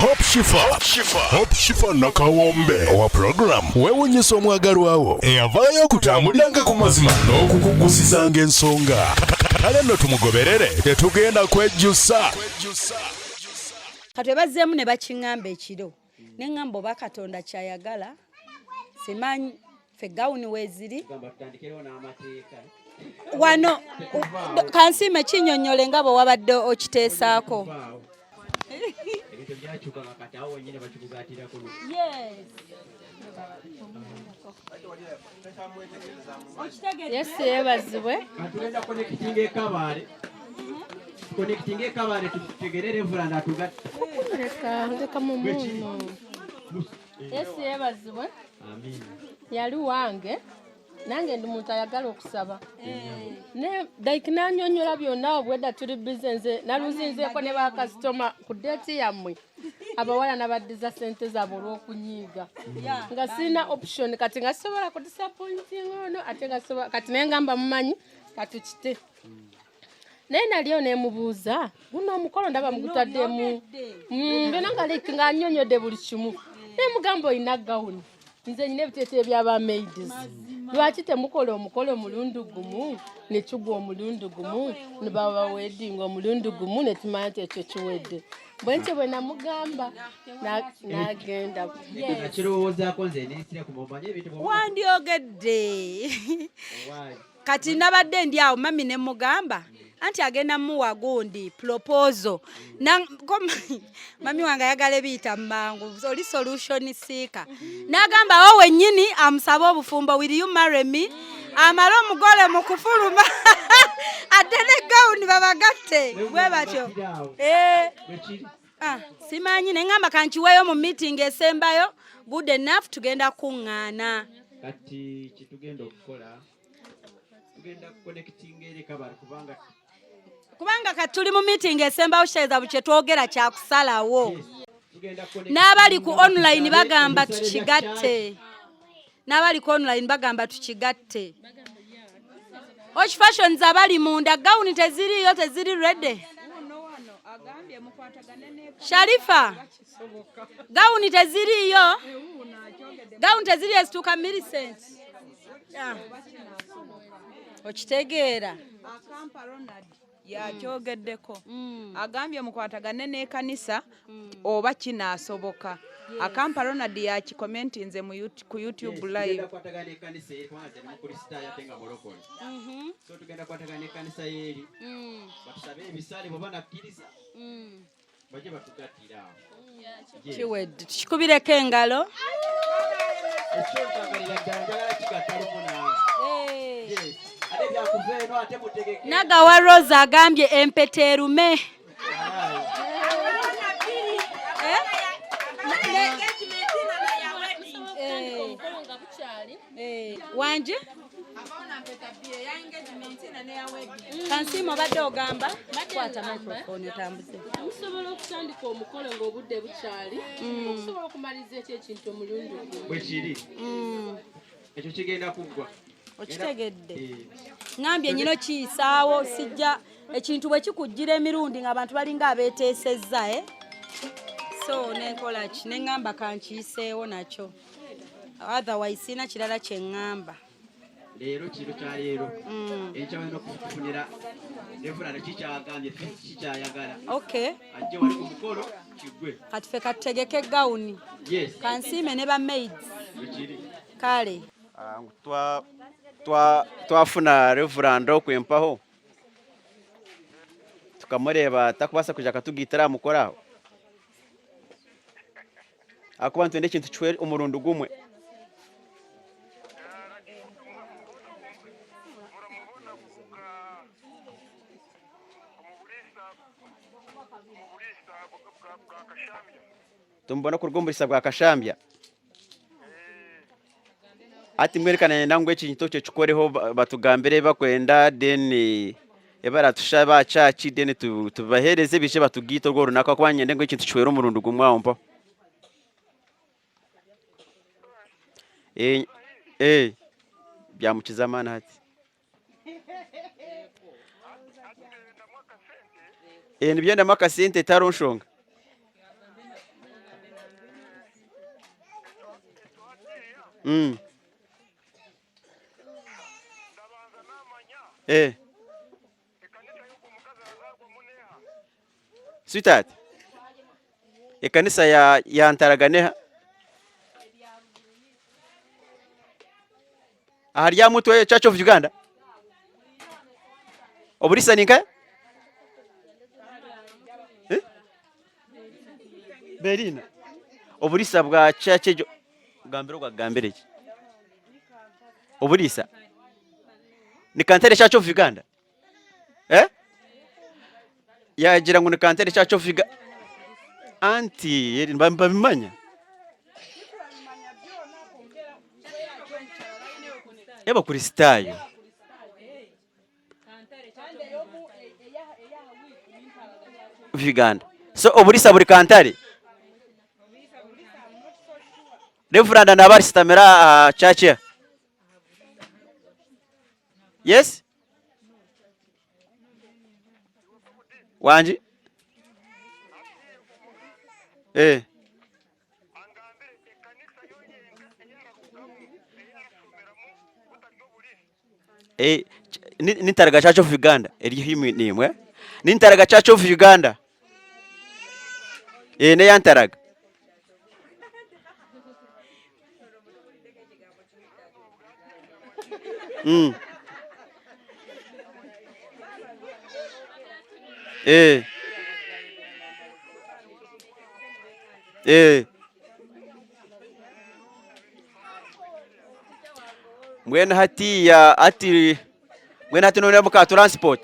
Hope Shifa nakawombe owa program wewunyisa omwagalwawo eyavaayo okutambuliranga ku mazima n'okukugusizanga ensonga. Kale nno tumugoberere tetugenda kwejjusa. Kati bazzeemu ne bakiŋŋamba ekiro ne ŋŋamba oba Katonda kyayagala simanyi ffe gawuni weeziri wano kansiime kinnyonnyole nga bwe wabadde okiteesaako. Yesu yeebazibwe. Connecting a cover to figure Reverend to get Yesu yeebazibwe. Yali wange nange ndi muntu ayagala okusaba. Ne like nanyonyola byonna obwedda tuli business naluzinzeeko ne bakasitoma ku date yammwe abawala nabaddiza sente zaabwe olw'okunyiiga nga sirina option kati nga sobola ku disappointing ono ate nga sobola kati naye ngamba mumanyi katukite naye naliyo nemubuuza guno omukolo ndaba mugutaddemu mbena nga like nga annyonnyodde buli kimu naye mugamba olina gawuni nze nyina ebiteeteeyo by'aba maids lwaki temukola omukolo omulundi gumu ne kigwa omulundi gumu ne baba wedding omulundi gumu ne tumanya nti ekyo kiwedde bwentyo bwe namugamba n'agenda kirowoozaako nze neesira ku mumanyi ebintu wandyogedde kati nabadde ndi awo mami ne mugamba anti agenda muwa gundi proposal mami wange ayagala ebiyita mangu oli solution seeker n'agamba wo wennyini amusaba obufumbo will you marry me amala omugole mu kufuluma ate ne gawuni babagatte bwe batyo simanyi ne ngamba kankiweeyo mu meeting esembayo good enough tugenda kuŋŋaana kati kitugenda okukola tugenda connecting eri kabali kubanga kati tuli mu meeting esembayo kitegeeza buli kye twogera kyakusalawo n'abali ku online bagamba tukigatte Ochi fashions abali munda gawuni teziriyo teziri ready Sharifa gawuni teziriyo zituuka Millicent okitegeera yakyogeddeko agambye mukwatagane n'ekanisa oba kinaasoboka akampa Ronald yakikomentinze ku YouTube live kiwedde tukikubireko engalo Nagawa Rose agambye empeterume wanje kansiimo badde ogamba kwata microphone otambuze musobola okutandika omukolo ng'obudde bukyali okusobola okumaliriza ekyo ekintu omulundi bwe kiri ekyo kigenda kuggwa okitegedde ngambye nyino kiyisaawo sijja ekintu bwe kikujjira emirundi ng'abantu balinga abeeteesezza so nenkola ki neŋŋamba kankiyiseewo nakyo otherwise sina kirala kye ŋŋamba leero kiro kya leero ekyawalina okufunira Reverend kikyagambye kikyayagala ajje wali ku mukolo kigwe kati ffe katutegeke gawuni kansiime ne ba maids kale twafuna Reverend okwempaho tukamureeba takubasa kuja katugiitira mukoraho akuba ntwende ekintu kiwe omurundi gumwe tumbona ku rw'umurisa bwa Kashambya ati mwerekana nangwe ekintu cyo kikoreho batugambire bakwenda then ebaratusha chachi then tubahereze bije batugita rwo runaka kwanyende ngo ikintu kiwera umurundi gumwaho mpa byamukiza mana hati nibyenda makasente taronshonga Sweetheart, ekanisa ya Ntaraganeha aharya mutwe Church of Uganda Oburisa ninka Berina Oburisa bwa Church gambiro gwa gambereje Oburisa ni Kantare Church of Uganda yagira ngo ni Kantare Church of Uganda anti mbamanya eba kuri stayo Uganda so Oburisa buri Kantare Reverend na bari sitamera church yes wanji Nintaraga Church of Uganda eri himi nimwe Nintaraga Church of Uganda ne yantaraga mwene hati none muka transport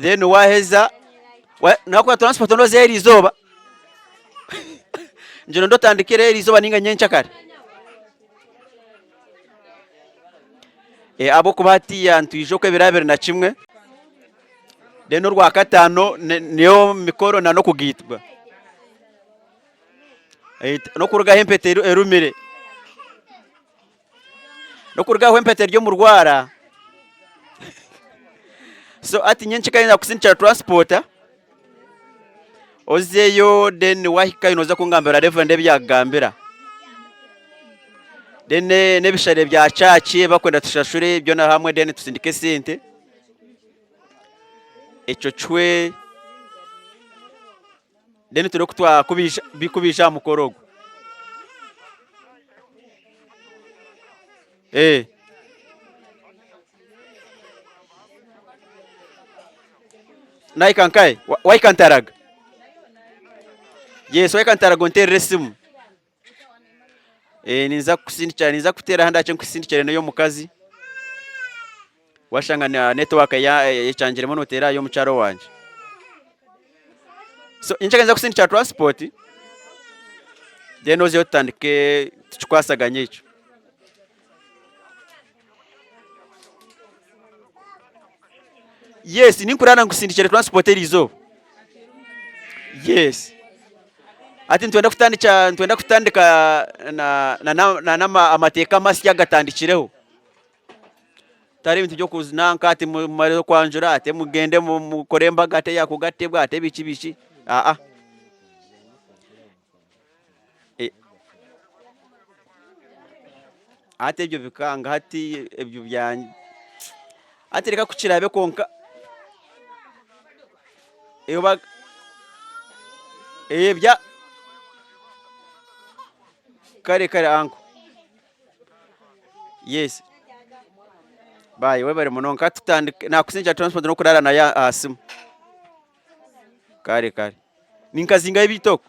then waheza nakwa transport no zeri izoba njye ndotandikire eri izoba ninga nyencha kare abo kubati yantuijo ko birabere na kimwe then urwa katano niyo mikoro na no kugitwa no kuruga hempete erumire no kuruga hempete ryo mu rwara so ati nyenshi kaina kusincha transporter ozeyo then wahika inoza kungambira Reverend byagambira then nebishare bya church bakwenda tushashure byo na hamwe then tusindike sente echo chwe then turi kutwa bikubisha mukorogo naikankai waikantaraga yes waikantaraga ontere simu niza kusindikira kutera handa cyo kusindikira no yo mukazi washanga na network ya changire mono tera yo mucharo wanje so inchaka nza kusindikira transport then ozo tandike tukwasaganye ico yes ninkurana ngusindikira transport erizo yes ati ntwenda kutandika na amateka masi yagatandikireho tari ibintu byo kuzinanka ati mu kwanjura ati mugende mu koremba gate yakugatebwa ate bici ate ibyo bikanga hati ibyo byanye ati reka kucirabe konka bya kare anko yes bye we bari munonka tutandika nakusinja transport no kurara na ya asimu kare ninkazinga ibitoko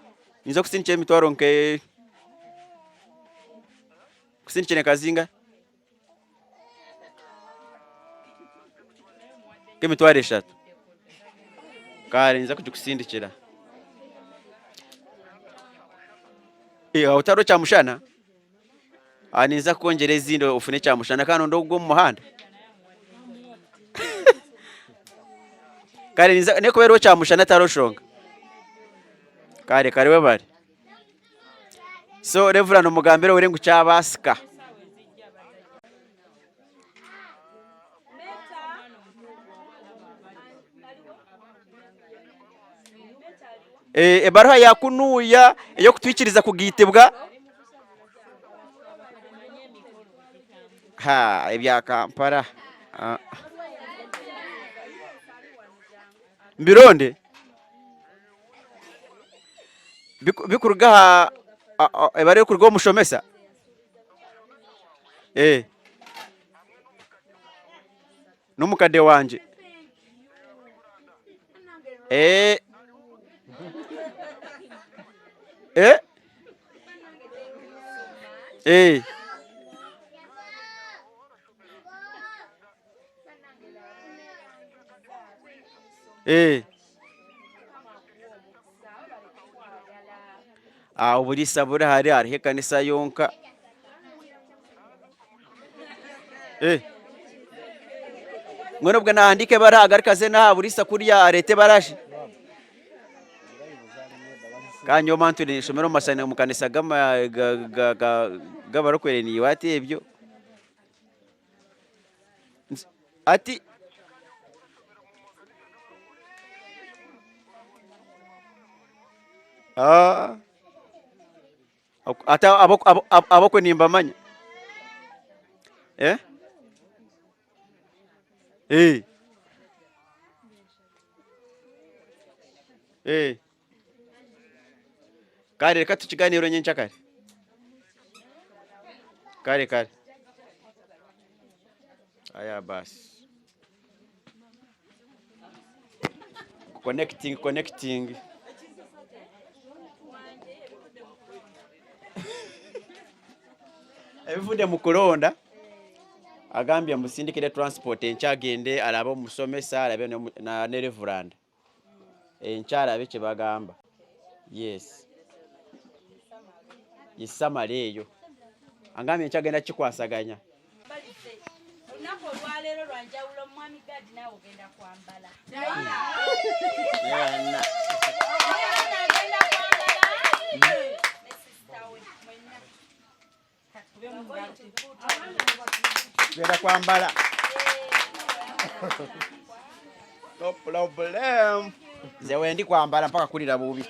nizo kusinche mitwaro nke kusinche kazinga kemitware 3 kare niza kujukusindikira utaro cha mushana aniza kongera izindo ufune cha mushana kandi ndogwo mu muhanda kare niza neko bero cha mushana taroshonga kare we bari so Reverend Mugambero urengu cha basika ebaruha yakunuya eyo kutwikiriza kugitibwa ebya Kampala mbironde bikuruga ebare kuruga omushomesa n'umukade wanje Uburisa burahari hariho ekanisa yonka ngono bwa nahandike barahagarikaze naha burisa kuriya arete barashi kanyo mantu ni shomero masana mu kanisa gabarokwere ni wati ebyo ati ata abokwe nimba manya kare reka tukiganiro nyenca kare aya basi connecting ebivude mu kulonda agambye musindikire transport enchagende alaba omusomesa alabe na Reverend enchara biche bagamba yes yisamaleyo angambye enchagenda kikwasaganya Nako lwalero lwanjawulo mwami gadi nawe ogenda kwambala genda kwambala no problem ze wendi kwambala mpaka kulira bubi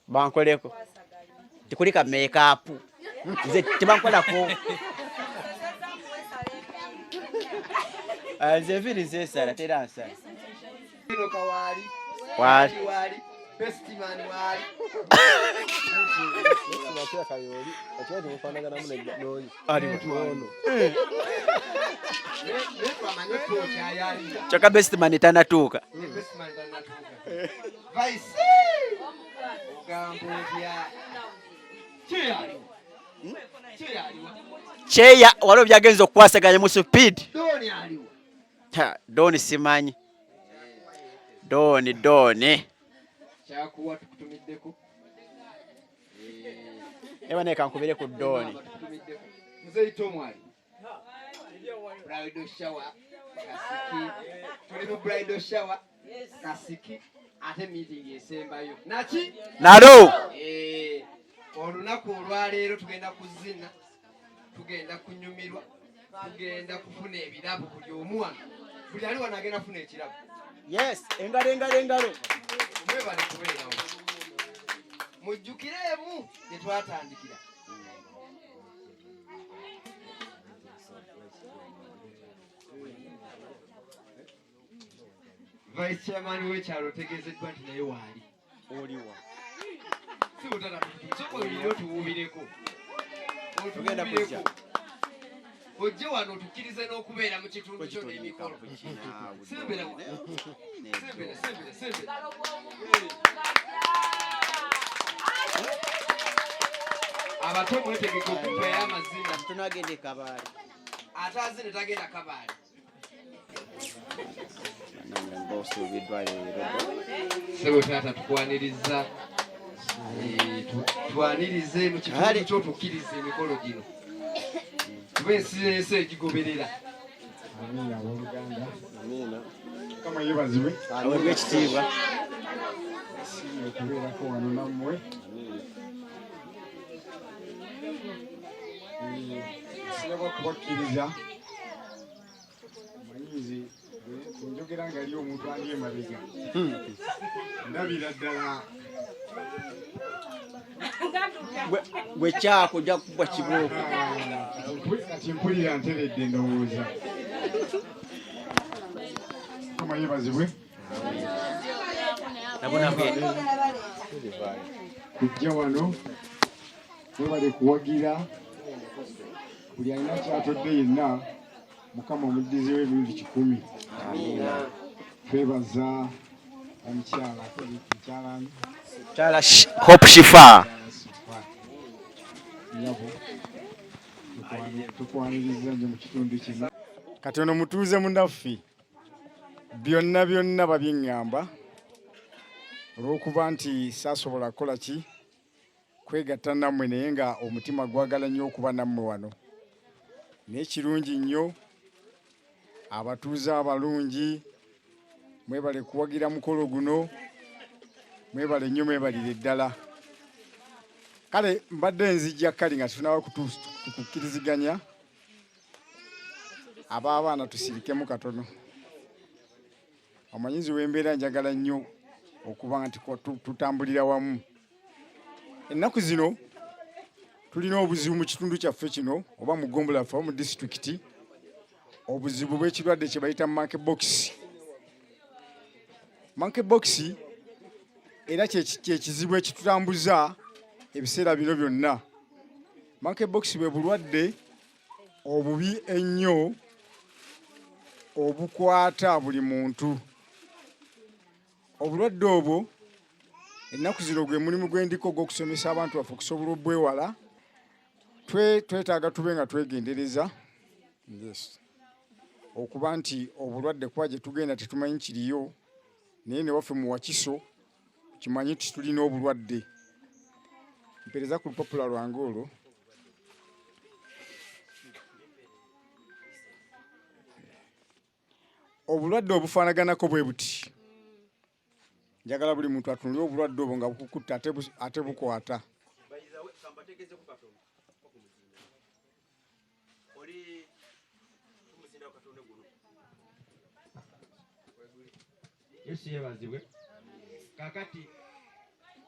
bankoleko tikulika makeup ze tibankolako ze vili ze sala terasa no kawali wali festival wali Tunataka kayoli achaje mfanaga namna noni ali ono lepo amanye pocha yali chaka best man tanatuka festival tanatuka vice Gambia cheya walo byagenzo kwasaganya mu speed doni aliwa doni simanyi doni chakuwa tukutumiddeko ewane kankubire ku doni mzeito mwali bridal shower kasiki tuli mu bridal shower kasiki ate meeting esembayo nachi nalo olunaku olwaleero tugenda kuzina tugenda kunyumirwa tugenda kufuna ebirabo buli omu wano buli ali wano agenda kufuna ekirabo yes engalo mwebale kubeerawo mujjukiremu gye twatandikira vice chairman w'ekyalo otegeezeddwa nti naye waali oliwa si butata tusobole otuwubireko tugenda kujja ojje wano otukkirize n'okubeera mu kitundu kyo n'emikolo sembera abato mwetegeka okumpayo amazina tunagende kabaali ate azine tagenda kabaali sebo taata tukwaniriza twanirize mu kitundu kyo tukkirize emikolo gino tube ensi egigoberera amina abooluganda amina kama yebazibwe aweebwa ekitiibwa siye okubeerako wano nammwe siraba kubakkiriza nze kunjogera nga ali omuntu ali emabega ndabira ddala Gwe kyako ojja kubwa kibooko. kati mpulira nteredde ndowooza kama yebazibwe kujja wano webale kuwagira buli alina kyatodde yenna mukama omuddizi w'ebintu 100. Twebaza omukyala Kyala Hope Shifa. nyabo tukwaniriza nje mu kitundu kino katono mutuuze munnaffe byonna babyeŋŋamba olw'okuba nti saasobola kukola ki kwegatta nammwe naye nga omutima gwagala nnyo okuba nammwe wano naye kirungi nnyo abatuuze abalungi mwebale kuwagira mukolo guno mwebale nnyo mwebalire ddala kale mbadde nzijja kali nga tunawa kukkiriziganya ab'abaana tusirikemu katono omanyizi w'embeera njagala nnyo okuba nti tutambulira wamu ennaku zino tulina obuzibu mu kitundu kyaffe kino oba mu ggombo lyaffe mu disitulikiti obuzibu bw'ekirwadde kye bayita monkeypox era kyekizibu ekitutambuza ebiseera bino byonna. Monkeypox bwe bulwadde obubi ennyo obukwata buli muntu. Obulwadde obwo ennaku zino gwe mulimu gw'endiko gw'okusomesa abantu baffe okusobola obwewala. Twetaaga tube nga twegendereza okuba nti obulwadde kuba gye tugenda tetumanyi kiriyo naye ne waffe mu Wakiso kimanyi nti tulina obulwadde. Mpereza ku lupapula lwange olwo. Obulwadde obufaanaganako bwe buti. Njagala buli muntu atunule obulwadde obwo nga bukukutta ate bukwata. Yesu yebazibwe. Kakati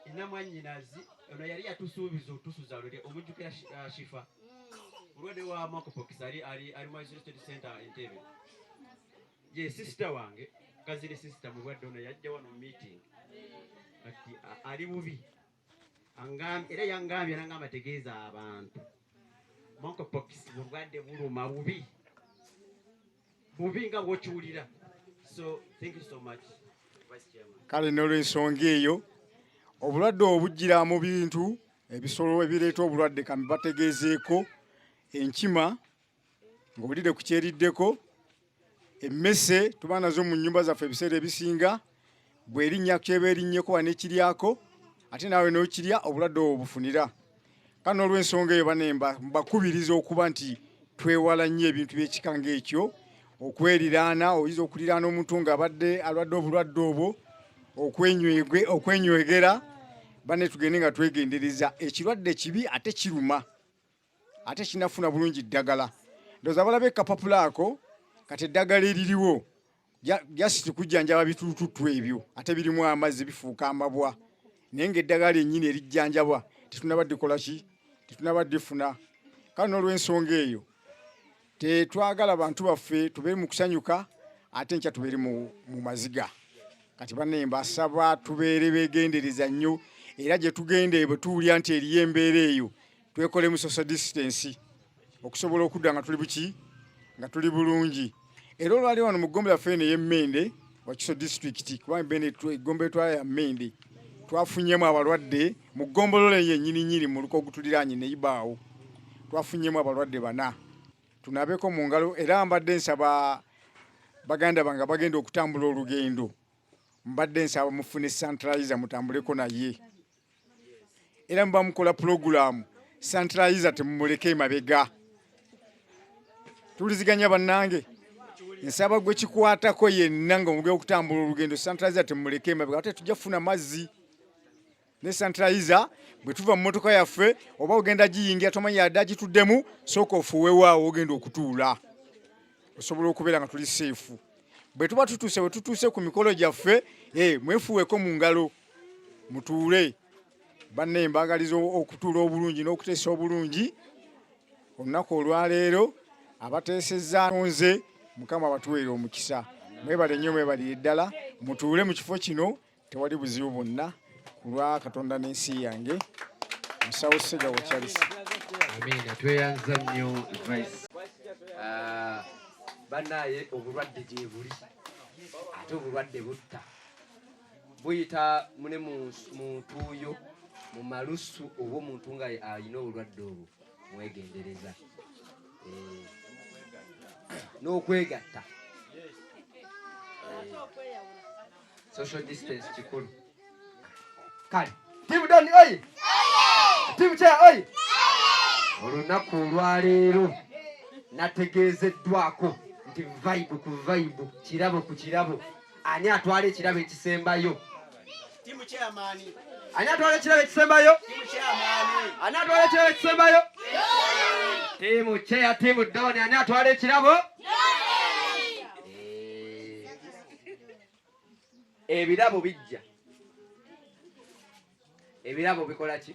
inamwanyinazi ono yali yatusuubiza otusuza lwe omujjukira Shifa. Ulwadde wa monkeypox ali mu isolation center Entebbe. Ye sister wange kazini sister mulwadde ono yajja wano meeting. Kati ali bubi. Era yangambye nangamba tegeeza abantu. Monkeypox bulwadde buluma bubi. Bubi nga bw'okiwulira. So thank you so much. Kale n'olw'ensonga eyo obulwadde obujjira mu bintu ebisolo ebireeta obulwadde kambi bategeezeeko enkima ng'olidde ku kyeriddeko emmese tuba nazo mu nnyumba zaffe ebiseera ebisinga bw'erinnya kyeba erinnyeko wa n'ekiryako ate naawe n'okirya obulwadde obwo bufunira. Kale n'olw'ensonga eyo mbakubiriza okuba nti twewala nnyo ebintu by'ekika ng'ekyo okweriraana oyinza okuliraana omuntu ng'abadde alwadde obulwadde obwo okwenywegera bane tugende nga twegendereza ekirwadde kibi ate kiruma ate kinafuna bulungi ddagala. Ndowooza balaba ekapapula ako kati eddagala eririwo jasiti kujjanjaba bitututu ebyo ate birimu amazzi bifuuka amabwa naye ng'eddagala ennyini erijjanjabwa tetunabadde kola ki tetunabadde funa. Kale n'olw'ensonga eyo tetwagala bantu baffe tubeere mu kusanyuka ate nkya tubeere mu maziga. Kati banne mbasaba tubeere beegendereza nnyo era gye tugende bwe tuwulira nti eriyo embeera eyo twekole mu social distance okusobola okudda nga tuli buki nga tuli bulungi. Era olwali wano mu ggombe lyaffe eno ey'Emmende Wakiso district kuba eggombe etwala ya Mmende twafunnyemu abalwadde mu ggombolola yennyini mu luko ogutuliraanye ne Ibaawo twafunnyemu abalwadde 4. Tunabeko mu ngalo era mbadde nsaba baganda bange bagenda okutambula olugendo mbadde nsaba mufune centralizer mutambuleko naye era mba mukola program centralizer temumuleke mabega. Tuliziganya bannange nsaba gwe kikwatako yenna nga omugenda okutambula olugendo centralizer temumuleke mabega ate tujja kufuna mazzi ne centralizer bwe tuva mu motoka yaffe oba ogenda giyingira tomanyi yadde agituddemu sooka ofuuwewaawo ogenda okutuula osobola okubeera nga tuli seefu. Bwe tuba tutuuse ku mikolo gyaffe mwefuweko mu ngalo mutuule. Banne mbagaliza okutuula obulungi n'okuteesa obulungi olunaku olwaleero abateesezza nze Mukama batuweere omukisa. Mwebale nnyo mwebalire ddala mutuule mu kifo kino tewali buzibu bwonna ku lwa Katonda n'ensi yange. Musawo Ssegawa Charles. Amina, tweyanza nnyo Vice. Bannaye obulwadde gye buli ate obulwadde butta buyita mune mu ntuuyo mu malusu oba omuntu nga alina obulwadde obwo mwegendereza n'okwegatta social distance kikulu. Kale tiimu Doni oye, tiimu Kyeya oye. Olunaku olwaleero nategeezeddwako nti vibe ku vibe, kirabo ku kirabo. Ani atwala ekirabo ekisembayo? Timu chairman. Ani atwala ekirabo ekisembayo? Timu chairman. Ani atwala ekirabo ekisembayo? Timu Kyeya, tiimu Doni, ani atwala ekirabo? Ebirabo bijja. Ebirabo bikola ki?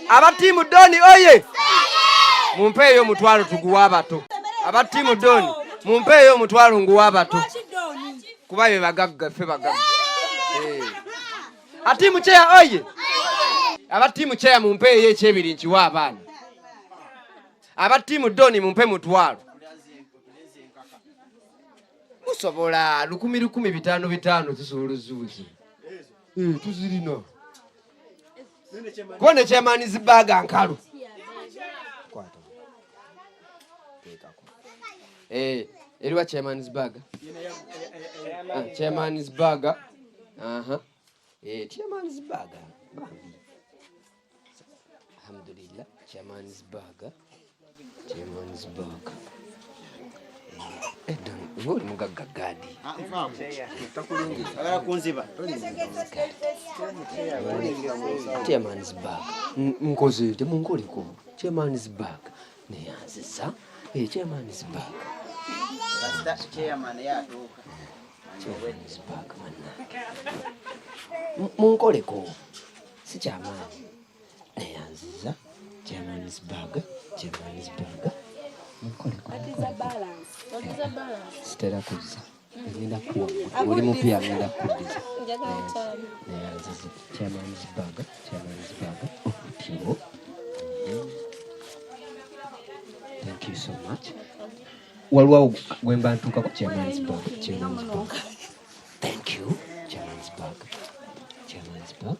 Aba tiimu Doni oye! Mumpeeyo omutwalo tuguwa abato. Aba tiimu Doni mumpeeyo omutwalo nguwa abato. Kuba be bagagga ffe bagagga. Tiimu Kyeya oye! Aba tiimu Kyeya mumpeeyo ekyebiri nkiwa abaana. Aba tiimu Doni mumpe mutwalo. Musobola 1,500 tusobola ozuuzi. Tuzirina. Kone Chairman's bag nkalu. Kwata. Eriwa Chairman's bag. Chairman's bag. Aha. Chairman's bag. Alhamdulillah. Chairman's bag. Chairman's bag. Ngoli mugagagadi. Agala kunziba. Chairman's bag. Nkoze te munkoliko. Chairman's bag. Ne yazisa. Chairman's bag. Basta chairman yatuuka. Chairman's bag manna. Munkoliko. Si chairman. Ne yazisa. Chairman's bag. Chairman's bag. Stella kuza. Ngenda kuwa. Uli mupya ngenda kudiza. Chairman's bag. Chairman's bag. Okutiwo. Thank you so much. Walwa gwemba ntuka ku Chairman's bag. Chairman's bag. Thank you. Chairman's bag. Chairman's bag.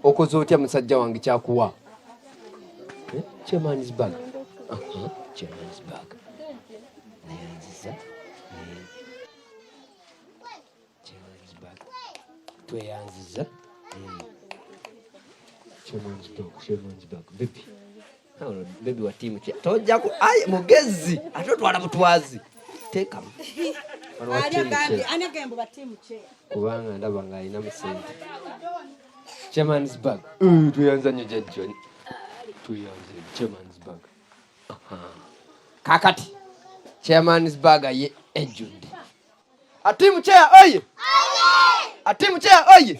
Okozo otya musajja wange kyakuwa. Chairman's bag. Chairman's bag. Neyanziza. Chairman's bag. Tweyanziza. Chairman's bag. Chairman's bag. Baby. Baby wa timu Kyeya. Tojja ku mugezi. Atotwala mutwazi. Teka. Ani agembo ba timu Kyeya. Kubanga ndaba nga alina musente. Chairman's bag. Tweyanza nnyo jajjo. Tuyanze Chairman's bag. Kakati Chairman's bag ye ejjudde. Tiimu Kyeya oye! Tiimu Kyeya oye!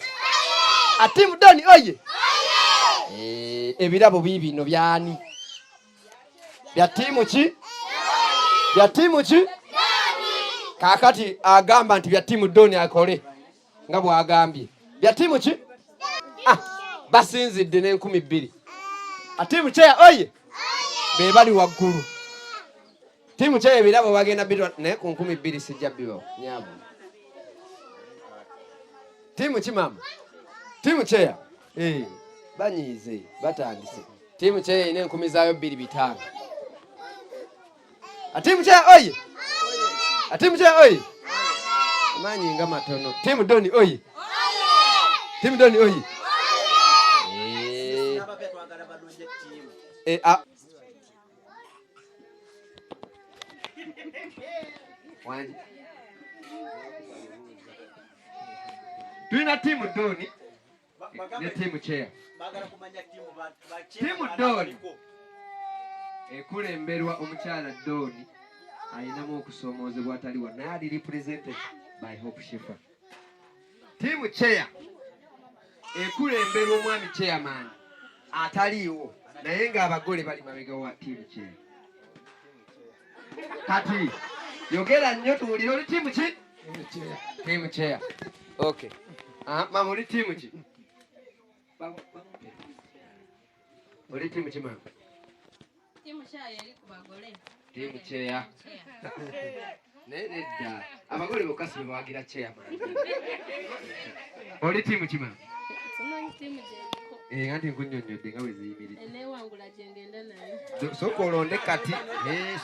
Tiimu Doni oye! Ebirabo bibino byani? Bya tiimu ki? Bya tiimu ki? Kakati agamba nti bya tiimu Doni akole nga bw'agambye. Bya tiimu ki? Basinzidde n'2,000. Tiimu Kyeya oye! Be bali waggulu. Tiimu Kyeya ebirabo bagenda bitwa naye ku 2,000 sijja bibawo. Nyabo. Tiimu ki mama? Tiimu Kyeya. Banyize, batandise. Tiimu Kyeya ine 10 zaayo 2,500. Tiimu Kyeya oye! Tiimu Kyeya oye! Manyi nga matono. Tiimu Doni oye! Tiimu Doni oye! Tulina tiimu Doni ne tiimu Kyeya. Tiimu Doni ekulemberwa omukyala Doni ayinamu okusoomoozebwa ataliwa naye ali represented by Hope Sheffer. Tiimu chair ekulemberwa omwami chairman ataliiwo naye ng'abagole bali mabega wa tiimu chair. Kati yogera nnyo tuwulire oli tiimu ki? Tiimu chair. Okay. Mama oli tiimu ki? Oli tiimu ki mama? Timu chair eri ku bagole. Tiimu chair. Nedda abagole bokka si bebawagira chairman. Oli tiimu ki mama? Simanyi timu gyeriko. Anti nkunnyonnyodde nga bwe ziyimiridde. Eneewangula gye ngenda nayo. Sooka olonde kati.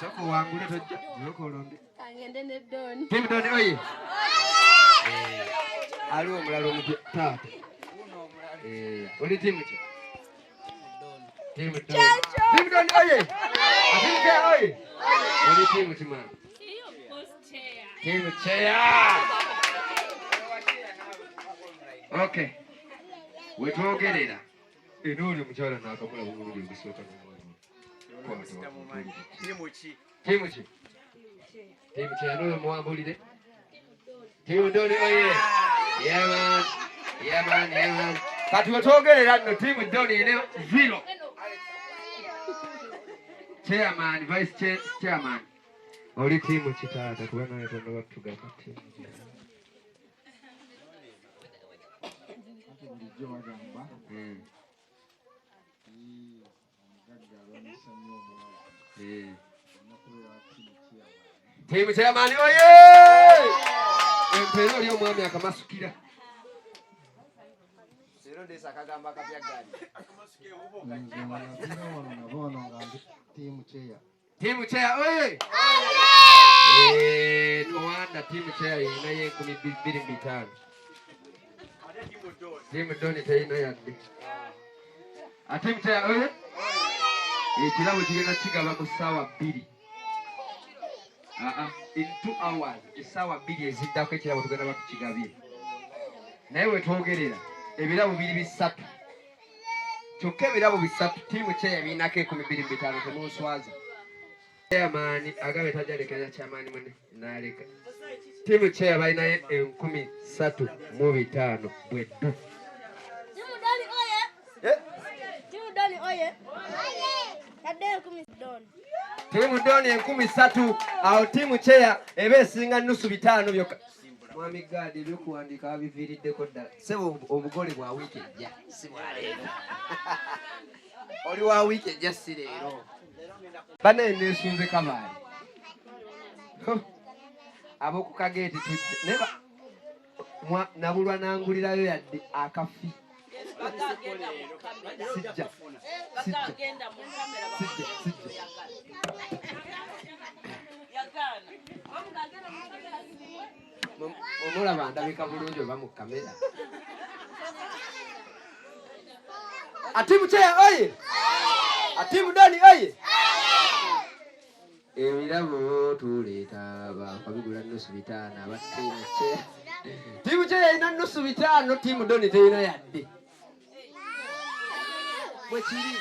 Sooka owangule tojja. Sooka olonde. Kangende ne Doni. Tiimu Doni oye. Aliwo omulala omuti taata. Oli tiimu ki? Tiimu Doni. Tiimu Doni oye. Tiimu chair oye. Oli tiimu ki mama? Tiimu chair. Okay. Wetwogerera. Oli omukyala n'akamula bumululi ogusooka n'omwana. Tiimu ki? Tiimu ki? Tiimu chair n'oyo muwambulire. Tiimu Doni oye. Yeah man. Yeah man, yeah man. Kati wetwogerera nno tiimu Doni ene 0. Chairman, vice chairman. Oli tiimu ki taata kuba naye tonaba tugamba tiimu. Tiimu chairman oye! Empeera oli omwami akamasukira. Sero ndesa akagamba akapya gani. Tiimu chair oye! No wonder tiimu chair ina ye 25. Tiimu Doni teyina yadde. Tiimu chair oye! Ekirabo kigenda kigaba mu ssaawa 2. In 2 hours, essaawa 2 eziddako ekirabo tugenda bakukigabye. Naye wetwogerera ebirabo biri 3. Kyokka ebirabo 3 tiimu chair biinako 25 temunswaza. Chairman agabe tajalekera chairman mwene naleka. Tiimu chair balinayo 35 bweddu. Tiimu Doni oye. Tiimu Doni oye. Yadde 10 Doni. Tiimu Doni 13. Awo tiimu chair eba esinga nusu 5 byokka. Mwami Gadi ebyokuwandiika biviiriddeko ddala. Sebo obugole bwa wiiki ejja si bwa leero. Oli wa wiiki ejja si leero. Bane nesunze kabaali. Aboku kageeti tujja. Neba nabulwa nangulirayo yadde akafi. Sijja. Omulaba ndabika bulungi oba mu kamera. Tiimu chair oye! Tiimu Doni oye! Ebirabo tuleeta bakabigula nusu 5 aba tiimu chair. Tiimu chair ina nusu 5, tiimu Doni teyina yadde. Bwe kiri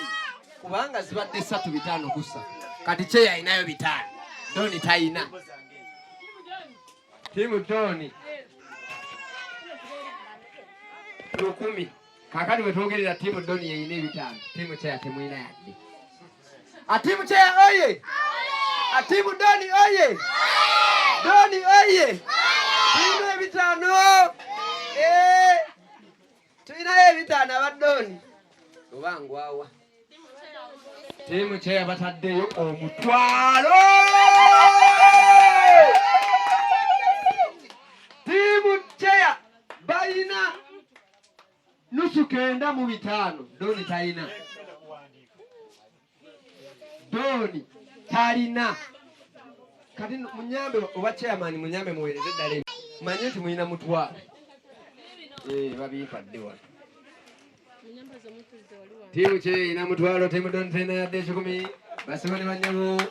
kubanga zibadde 3 kusa. Kati chair inayo 5. Doni tayina. Tiimu Doni 10. Kakati wetwogerera tiimu Doni yeyina 5. Tiimu chair temuyina yadde. Tiimu chair oye! Tiimu Doni oye! Doni oye! Tuyina 5. Tuyinayo 5 aba Doni. Oba ngwawa. Tiimu chair bataddeyo omutwalo. Tiimu chair balina nusu 9 Doni tayina. Doni talina. Kati munyambe oba chairman munyambe muweereze ddala. Manye nti muyina mutwalo. Babiipadde wano. Tiimu chair ina mutwalo, tiimu Doni tayina yadde 10. Basibone banyabo.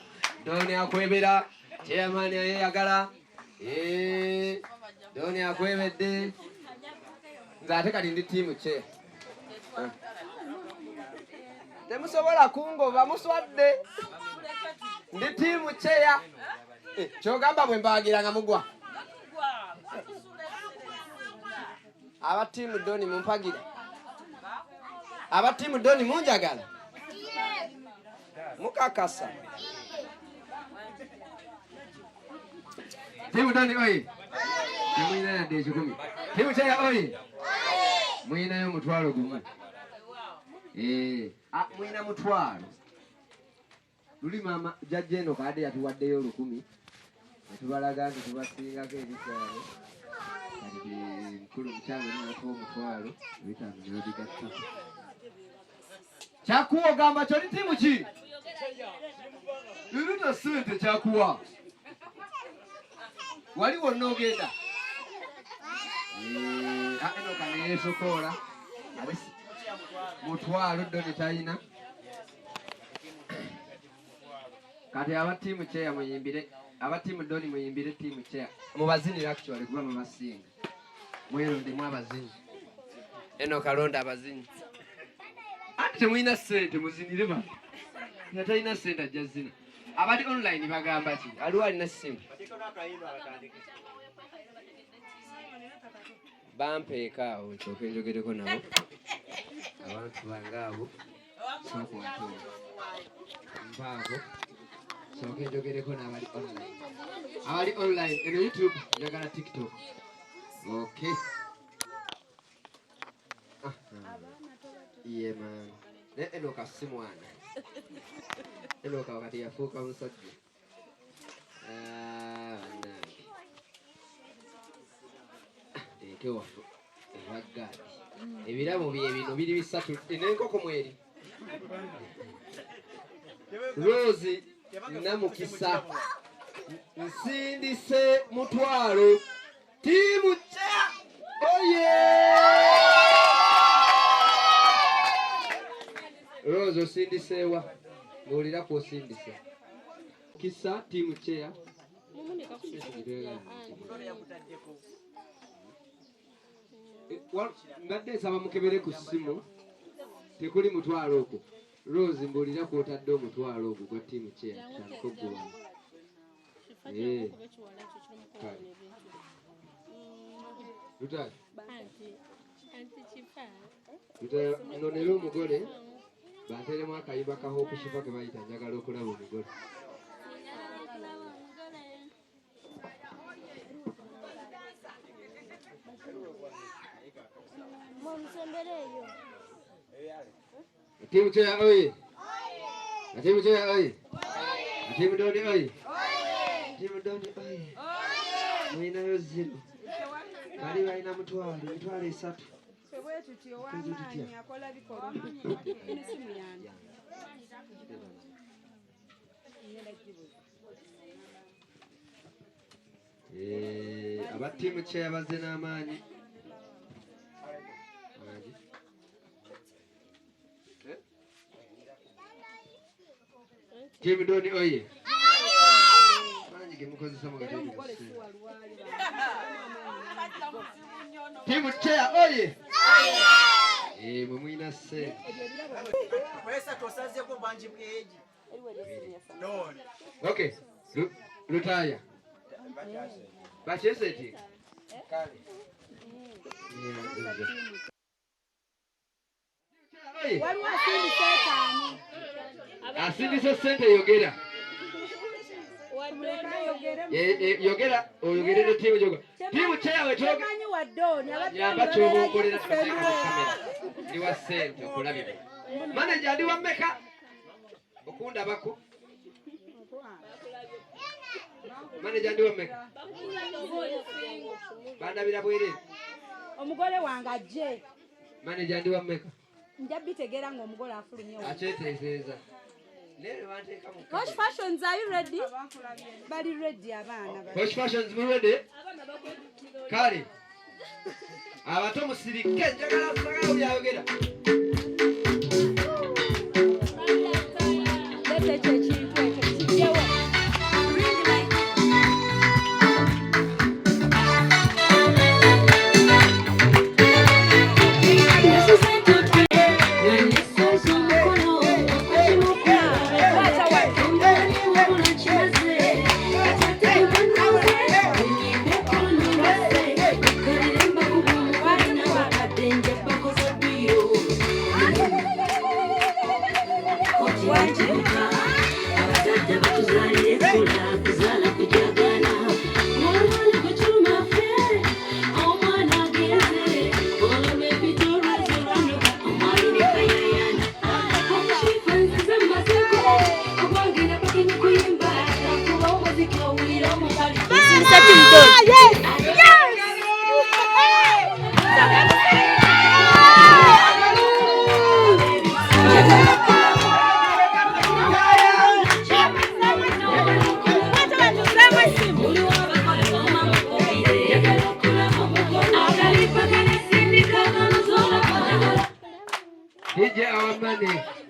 Doni akwebera. Chairman yayagala. Doni akwebedde. Nze ate kati ndi tiimu chair. Temusobola kungoba muswadde. ndi tiimu cheya kyogamba bwe mbagiranga mugwa aba tiimu Doni mumpagira aba tiimu Doni munjagala mukakasa tiimu Doni oye temwina yadde ekikumi tiimu cheya oye mwinayo omutwalo gumu mwina mutwalo luli mama jajja eno kaade yatuwaddeyo 100 netubalaga nti tubasingako ebikyalo kati mukulu mukyalo natuwa omutwalo 5 nebigatta kyakuwa ogamba kyoli tiimu ki iruta sente kyakuwa wali wonna ogenda eno kaneyesokola mutwalo Doni talina kati aba tiimu cheya muyimbire aba tiimu Doni muyimbire tiimu cheya mubazinira actually kuba mubasinga mwelondemu abazinyi eno kalonda abazinyi ate temwina sente muzinire ba natalina sente ajja zina abali online bagamba ki aliwo alina simu bampeeka awo kyokka enjogereko nabo abantu bangaabo sokwatoo mpaako soka enjogereko n'abali online eno YouTube njagala TikTok okay yeah man eno kasimu wana eno wakati yafuuka musajja ekewafu ebaggaadi ebiramu bye bino biri 3 n'enkoko mweri Rozi namukisa nsindise mutwalo tiimu cheya oye Rozi osindisewa ng'olira kw'osindise kisa tiimu cheya mbadde nsaba mukebere ku ssimu tekuli mutwalo ogwo Rose mbulira kw'otadde omutwalo ogwo gwa tiimu cheya kyankoggwa Lutali nonera omugole banteremu akayimba ka Hope Shifa ke bayita njagala okulaba omugole tiimu cheya oye tiimu cheya oye tiimu Doni oye tiimu Doni oye mwinayo 0 bali balina mitwalo 3 aba tiimu cheya bazze n'amaanyi tiimu Doni oye manyi gemukozesa mugatege tiimu cheya oye mwe mwina ssente okay Lutaya bakyeseti asindise ssente yogera oyogerere tiimu joga tiimu cheya wetoga nyamba kyoba okolera tukateeka mu kamera ndi wa ssente okulabibwa manager ndi wa mmeka okundabako manager ndi wa mmeka bandabira bwerere omugole wange ajje manager ndi wa mmeka nja bitegera ng'omugole afulumye akyeteeseeza Posh Fashions, are you ready? Bali ready abana. Posh Fashions, mu ready? Kale. Abato musirike njagala kusagala byayogera. Lete chechi tweke kijewa.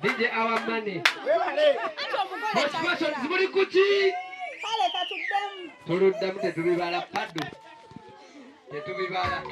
DJ our money. Zimuri kuchi. Turudam tetubibala padu. Tetubibala.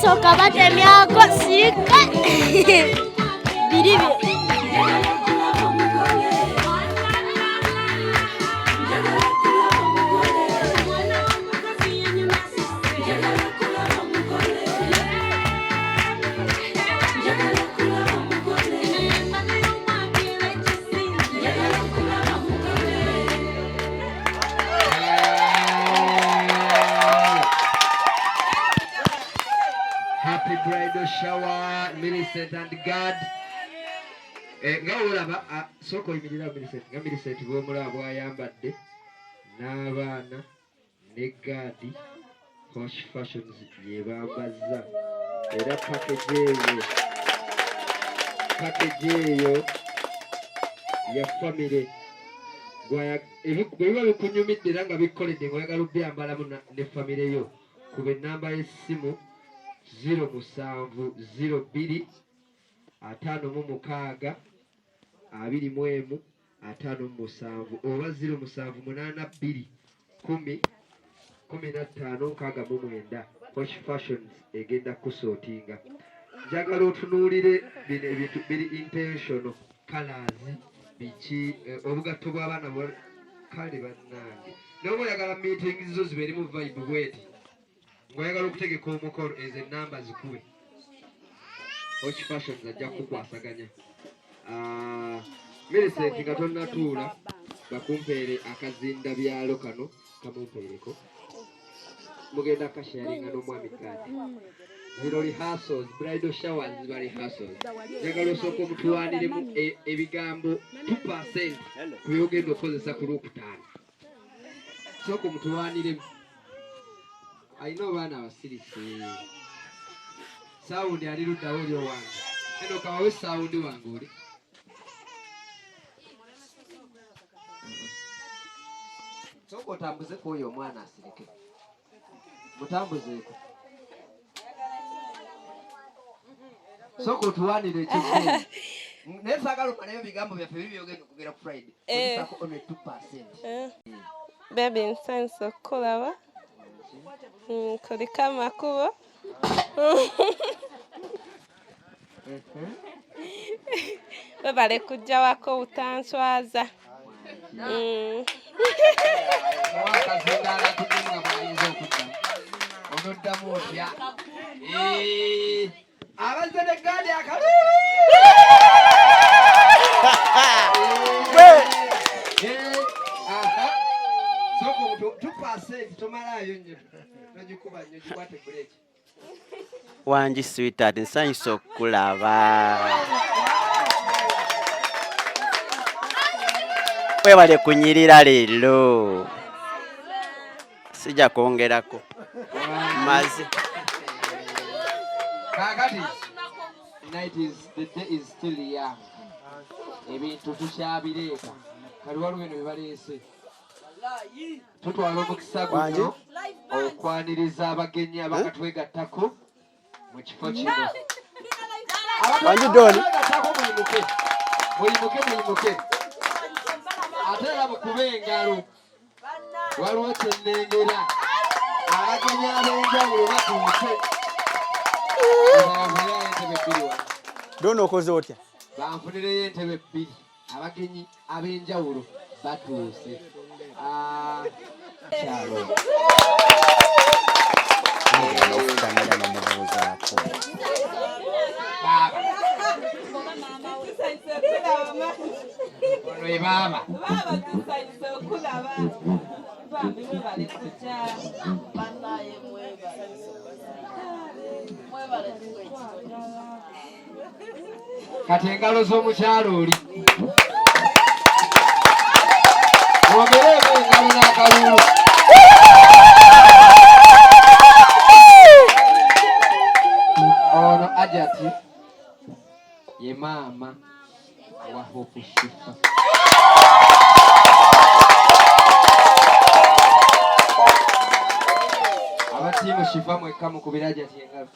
Soka batemyako sika biribi Bridal shower, Millicent and God. Nga olaba soko yimirira Millicent. Nga Millicent bw'omulaba bw'ayambadde n'abaana ne God Posh Fashions ye bambazza. Era package eyo ya family. Bwe biba bikunyumidde era nga bikoledde ng'oyagala obyambalamu ne family yo. Kuba ennamba y'essimu 0702 56 21 57 oba 0782 10 15 Posh Fashions egenda kusootinga. Njagala otunuulire bino ebintu biri intentional colors biki obugatto bw'abaana kale bannange nawe oyagala meeting zo zibeere mu vibe bweti ng'oyagala okutegeka omukolo ezo ennamba zikube Posh Fashions ajja kukwasaganya. Millicent nga tonnatuula bakumpeere akazinda byalo kano kamumpeereko mugenda kasharinga n'omwami Kati. Zino rehearsals, bridal showers ziba rehearsals. Njagala osooka omutwaniremu ebigambo 2% ku byogenda okozesa ku Lwokutaano. Sooka omutwaniremu. Alina abaana abasirisi. Sawundi ali luddawo oli owange. Eno kawawe sawundi wange oli. Sooka otambuzeeko oyo omwana asirike. Mutambuzeeko. Soko tuwanire ekyo. Nesagala okaleyo bigambo byaffe bibyogenda okugera ku Friday. Osako on 2%. Baby nsanso kulaba. Kulika makubo. Babale kujja wako utanswaza. Onoddamu otya. Abazze ne gadi akalu. Soko 2% tomalayo nnyo. Nogikuba nnyo gikwate break. Wangi sweetheart nsanyusa okukulaba. Webale kunyirira leero. Sijja kwongerako. Maze. Kakati, the day is still young. Ebintu tukyabireeta. Kali waliwo bino bye baleese. Tutwala omukisa guno okwaniriza abagenyi abakatwegattako mu kifo kino. Wangi Doni. Muyimuke. Ate era mukube engalo. Waliwo kyennengera. Abagenyi ab'enjawulo batuuse. Doni okoze otya? Banfunireyo entebe 2. Abagenyi ab'enjawulo batuuse. Kyalo. Ono ye maama. Kati engalo z'omukyalo oli. Mwongereeko engalo n'akalulu. Ono Ajati ye maama wa Hope Shifa. Abatiimu Shifa mwekka mukubira Ajati engalo.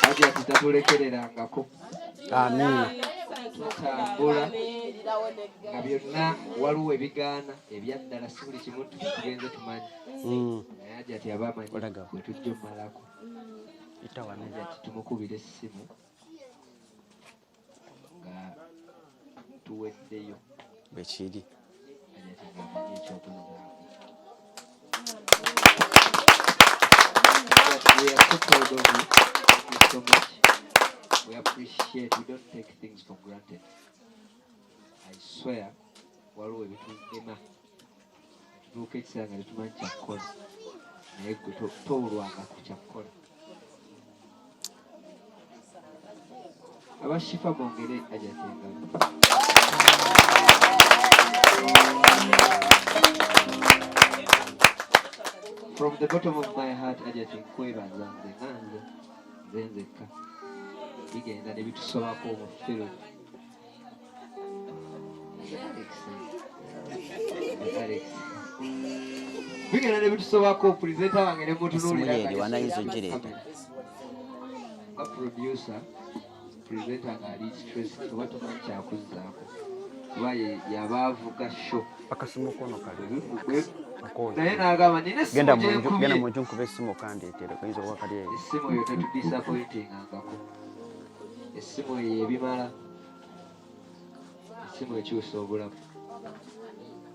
Ajati tatulekererangako. Amen. Tutambula nga byonna waliwo ebigaana ebyaddala si buli kimu tugenze tumanyi. Naye Ajati aba amanyi bwe tujja omalako. Ajati tumukubira essimu nga tuweddeyo. Bekiri. Ajati ng'amanyi ekyokuzaako. We are so proud of you. Thank you so much. We appreciate. We don't take things for granted. I swear, waliwo ebitulema tutuuka ekiseera nga tetumanyi kyakukola naye gwe towulwanga ku kyakukola. Abashifa bongere ajatenga. From the bottom of my heart, ajatenkweba nzenzeka bigenda ne bitusobako mu fero. Bigenda ne bitusobako presenter wange ne mutunuulira nga producer presenter ng'ali stress oba tomanyi kyakuzzaako kuba yabaavuga show akasimu kono kali naye n'agamba nina genda mu nju nkuba essimu kandeetere kayinza okuba kali eyo. Essimu eyo tetudisappointingangako, essimu eyo ebimala, essimu ekyusa obulamu.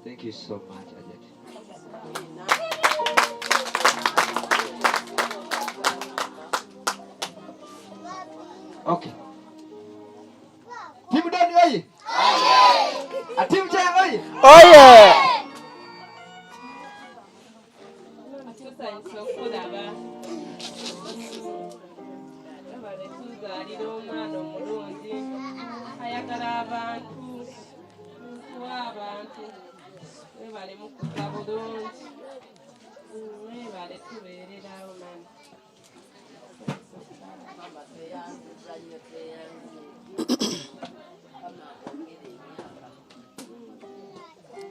Thank you so much, Ajat. Okay. Timu Doni oye! Timu Chaya oye! Oye!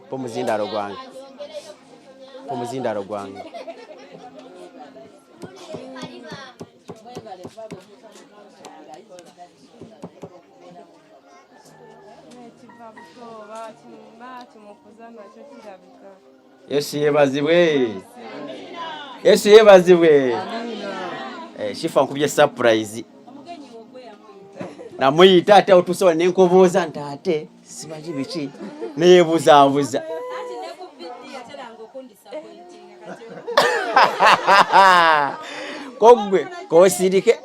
Pomuzindaro gwange. Yesu yebazibwe. Shifa nkubye surprise. Namuyita ate otusobola nenkobooza nti ate simanyi biki neyebuzabuza. Kogwe kosirike.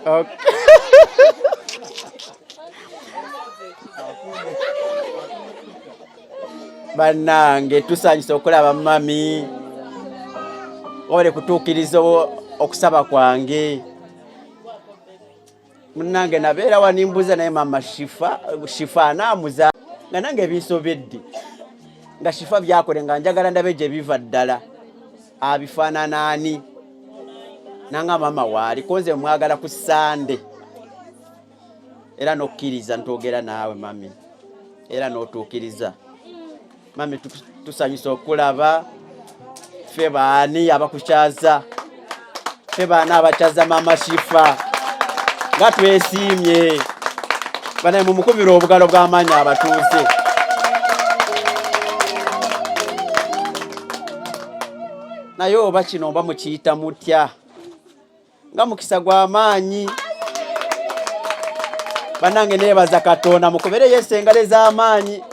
Okay. Banange tusanyisa okulaba mami ole kutuukiriza okusaba kwange. Munange nabeera wanimbuza naye mama Shifa anaamuza nga nange ebisobedde nga Shifa byakole nga njagala ndabe gye biva ddala abifaanana ani nanga mama waali konze mwagala ku Sande era nokkiriza ntogera naawe mami era n'otuukiriza mami tusanyusa okulaba ffe baani abakukyaza ffe baani abakyaza mama Shifa nga twesiimye banaye mumukubira obugalo bw'amaanyi abatuuze. Naye oba kino oba mukiyita mutya nga mukisa gw'amaanyi. Banange neebaza Katonda mukubere Yesu engalo ez'amaanyi.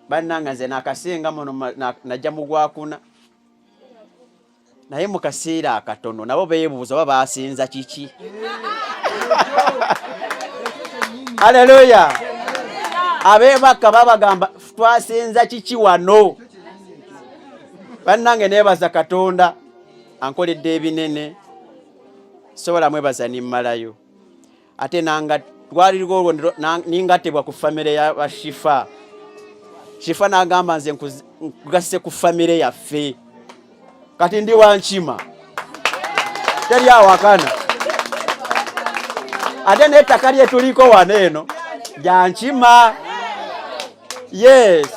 Bananga nze nakasenga muno najja mu gwakuna naye mu kaseera akatono nabo beebuuza oba baasinza kiki. Haleluya. Abeebaka babagamba twasinza kiki wano. Bannange neebaza Katonda ankoledde ebinene sobola mwebaza nimmalayo ate nanga twaliriko olwo ningatebwa ku famire ya Bashifa. Shifa n'agamba nze nkugase ku famire yaffe kati ndi wankima teri awakana ate n'ettaka lye tuliko wano eno lyankima. Yes.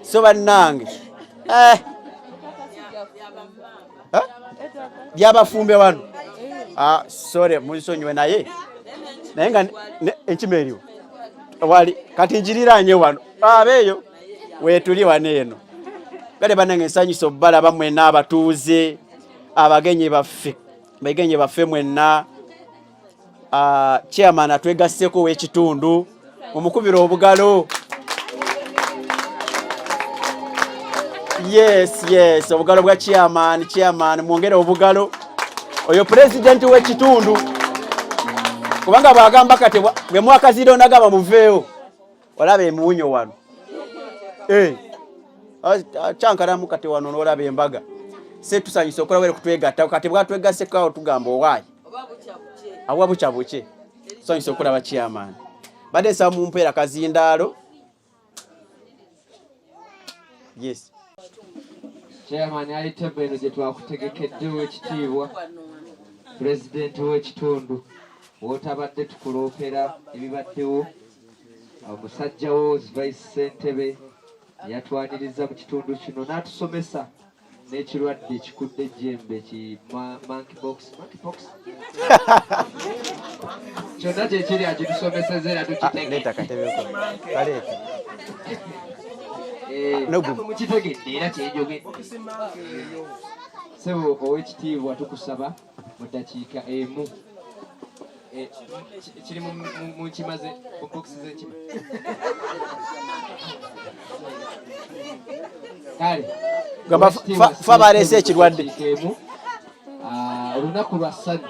So bannange lyabafumbe wano. Sorry munsonyiwe naye nga enkima eriwo wali kati njiriraanye wano abeeyo weetuli wano eno. Kale bannange nsanyusa obbalaba mwenna abatuuze abagenyi baffe mwenna. Chairman atwegasseko w'ekitundu mumukubira obugalo. Yes obugalo bwa chairman mwongere obugalo. Oyo president w'ekitundu kubanga bwagamba kati bwe mwakaziro nagaba muveewo olaba emuunyo wano kyankalamu kati wano n'olaba embaga se tusanyusa okola were kutwegatta kati bwatwegassekawo tugamba owaayi awa bukya buke tusanyusa okulaba chairman badde nsaba mumpeera kazindaalo. Yes chairman ali tebe eno gye twakutegekedde w'ekitiibwa pulezidenti w'ekitundu w'otabadde tukuloopera ebibaddewo omusajja wo vice ssentebe yatwaniriza mu kitundu kino n'atusomesa n'ekirwadde ekikudde ejjembe ki monkeypox kyonna kyekiri akitusomeseza era tukitegedde era kyenjogedde. Sebo ow'ekitiibwa tukusaba mu ddakiika emu kiri mu kimaze bokisi z'ekima kale gamba fa baleese ekirwadde olunaku lwa ssanyu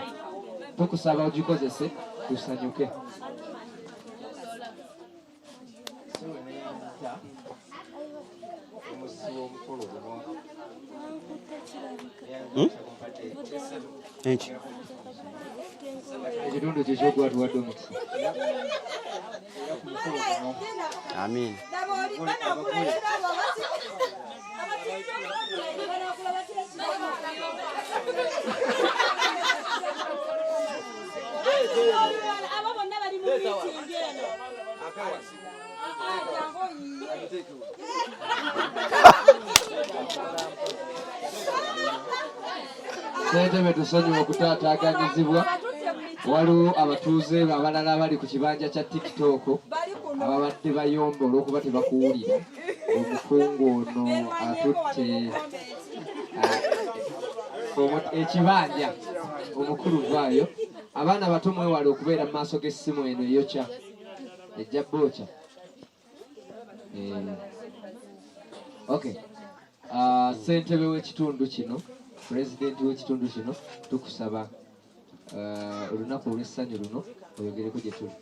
tukusaba ogikozese tusanyuke. Ekitundu kyekyogwatuwadde omukisa. Amin. Ssentebe tusonyiwa okutaataaganyizibwa. Waliwo abatuuze abalala abali ku kibanja kya TikTok ababadde bayomba olw'okuba tebakuwulira omukungu ono atutte ekibanja omukulu vaayo. Abaana bato mwewale okubeera mu maaso g'essimu eno eyokya ejja bookya. Okay. Ssentebe w'ekitundu kino pulezidenti w'ekitundu kino tukusaba olunaku olw'essanyu luno oyogereko gye tuli.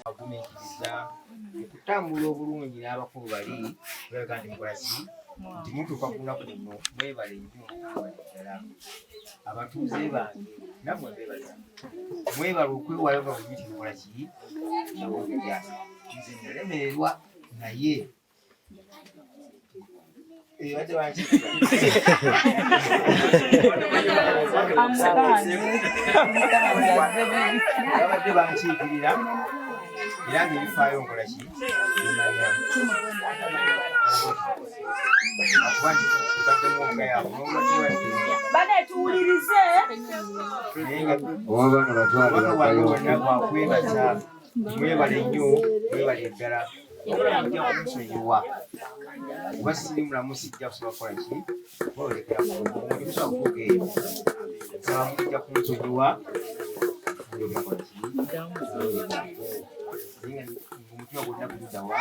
Agumikiriza okutambula obulungi n'abakulu bali kulabika nti mukolaki nti mutuuka ku lunaku luno mwebale nnyo ddala abatuuze bange nammwe mbebaza mwebale okwewala nga buli nti mukolaki nabogerya nze nalemererwa naye badde bankiikirira era ng'ebifaayo nkolaki akuba nti tubaddemu omuga yaabwe banetuwulirize owabaana batwale wonna gwakwebaza mwebale nnyo mwebale eddala obulamu ojja kumusonyiwa kuba siri mulamu sijja kusobola kukola ki olekera kusobola kukugeeyo nsaba mujja kumusonyiwa omutima gwonna guliddawa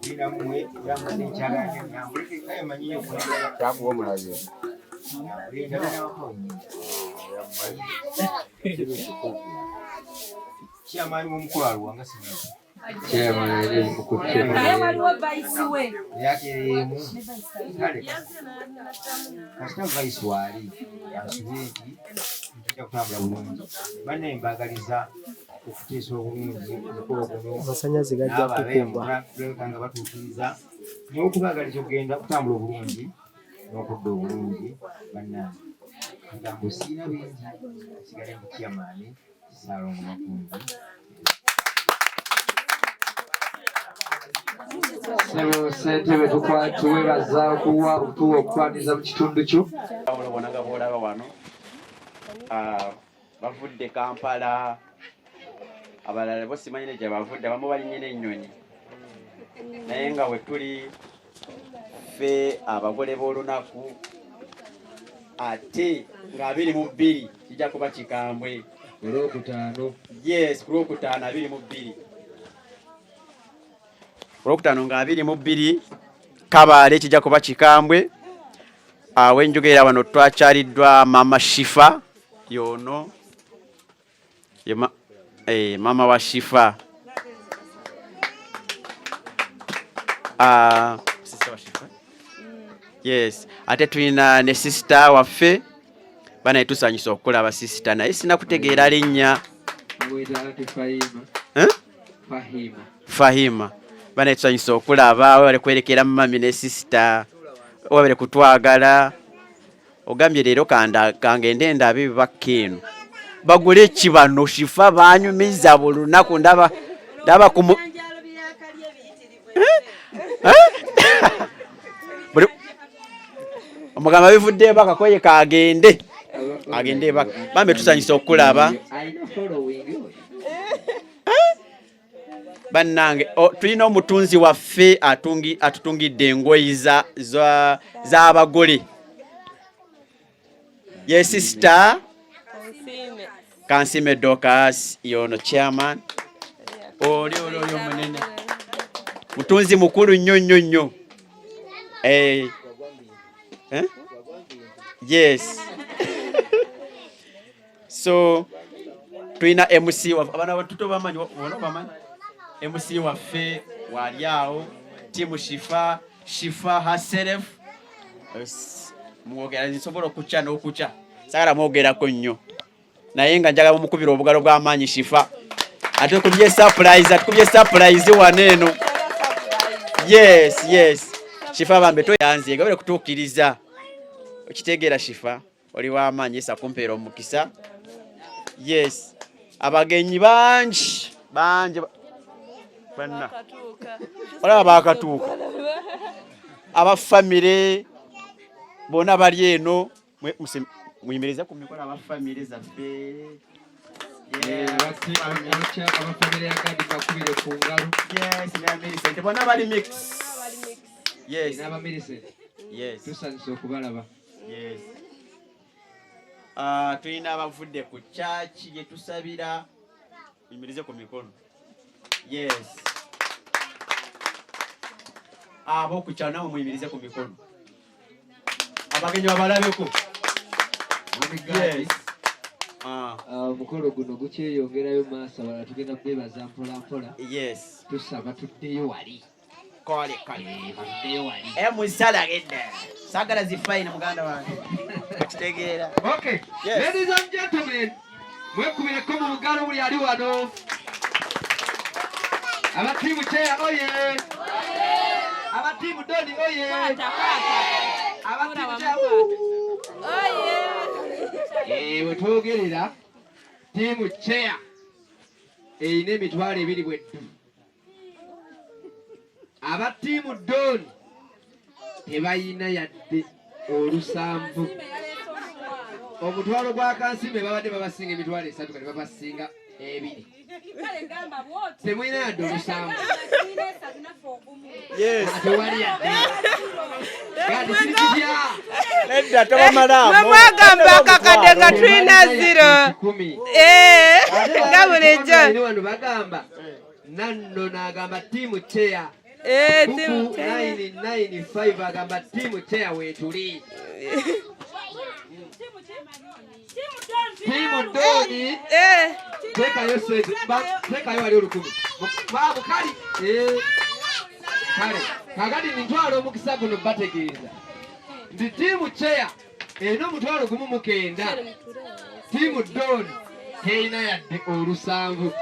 linammwe eramuladde nkyaganje nyambuleke kaye manyiyo kyakuba omulaze kyamaani w'omukulu aluwanga sinaa yakereemu kale kasita vaisi waali ansubye nti ntujja kutambula bulungi banne mbagaliza okuteesa obulungi omukolo guno n'ababeera nga batuukiriza n'okubagaliza okugenda kutambula obulungi n'okudda obulungi bannange ngambo siina bingi sigale mu kyamaani Salongo Makungu. Sebo ssentebe tuwebaza okutuwa okukwaniza mu kitundu kyo. Olabonanga bw'olaba wano bavudde Kampala abalala bo simanyire gye bavudde abamu balinnye n'ennyonyi naye nga we tuli ffe abagole b'olunaku ate nga 22 kijja kuba kikambwe olwokutaano. Yes, olwokutaano 22 olwokutaano nga 22 Kabaale kijja kuba kikambwe. Wenjogera wano twakyaliddwa Mama Shifa yono mama wa Shifa. Sister wa Shifa. Yes, ate tulina ne sister waffe bana etusanyusa okulaba sister naye sinakutegeera linnya. Fahima. Bana etusanyusa okulaba wale kwerekera mami ne sister wabere kutwagala. Ogambye leero kangende ndabe bakeno. Bagule ekibano Shifa banyumiza bulunaku ndaba kumu Omugamba bivudde baka koye kagende baka bambe tusanyisa okulaba bannange tulina omutunzi waffe atutungidde engoyi z'abagole ye sister Kansime Dorcas yono chairman oli munene mutunzi mukulu nnyo yes so tulina MC abana batuto bamanyi MC waffe waliawo timu Shifa herself mwogera nsobola okucha n'okucha sagala mwogerako nnyo naye nga njagala mukubira obugalo bw'amaanyi Shifa ate kubye surprise waneeno yes Shifa bambe toyanze gabere kutuukiriza okitegeera Shifa oli w'amaanyi esa kumpeera omukisa yes abagenyi bangi banna olaba bakatuuka abafamire bona bali eno muyimiriza ku mikono abafamire zaffe abafamire yagadi bakubire ku ngalo bona bali mix yes tusanyusa okubalaba tulina abavudde ku church gye tusabira muyimirize ku mikono yes abo ku chana muyimirize ku mikono abagenyi babalabeko yes mukolo guno gukyeyongerayo maaso abala tugenda kubebaza mpola yes tusaba tuddeyo wali musala gedda sagala zifaina muganda wange akitegeera okay yes. Ladies and gentlemen mwekubireko mu bugalo buli ali wano abatimu Cheya oye abatimu Doni oye abatimu Cheya oye wetwogerera timu Cheya eyina emitwalo ebiri bweddu abatimu Doni tebayina yadde olusanvu omutwalo gwa Kansime babadde babasinga emitwalo 3 kati babasinga ebiri temwina yadde olusanvu atewali yadde gadi sirikitya nedda tobamalamu mwagamba akakadde nga tulina 0 nga bulijjo wano bagamba nanno n'agamba timu Cheya 995 agamba timu Cheya wetuli timu Doni tekayo sente tekayo wali olukumi babu kali kale kakati mutwalo omukisa guno bategeeza ndi timu Cheya eno mutwalo gumu mukenda timu Doni teina yadde olusanvu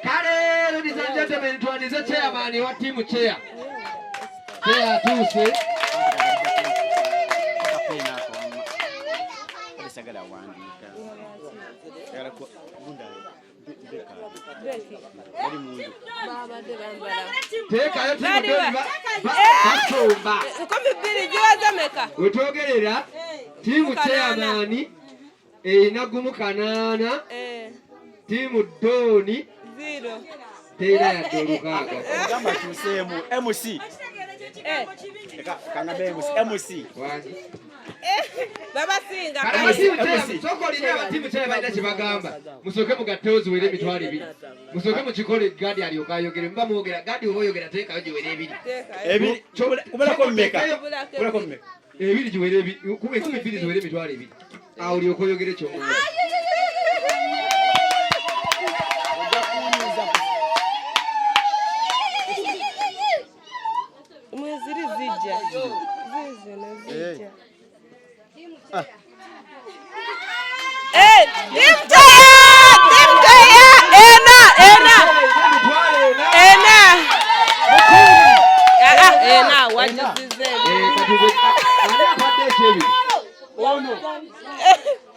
kale ladies and gentlemen twanize chairman wa timu Cheya atuuse tekayo timu Doni basomba wetwogerera timu chairman eyina gumu kanaana timu Doni 0 teina yadde olukaaga gamba tuseemu MC kangabe MC babasinga abatimu Cheya balina kye bagamba musooke mugattewo ziwere emitwalo 2 musooke mukikole gadi alyoka ayogere muba mwogera gadi oba oyogera teekayo giwere 2 kubulako mmeka ebiri giwere 2 ziwere emitwalo 2 awo olyoka oyogere kyomwana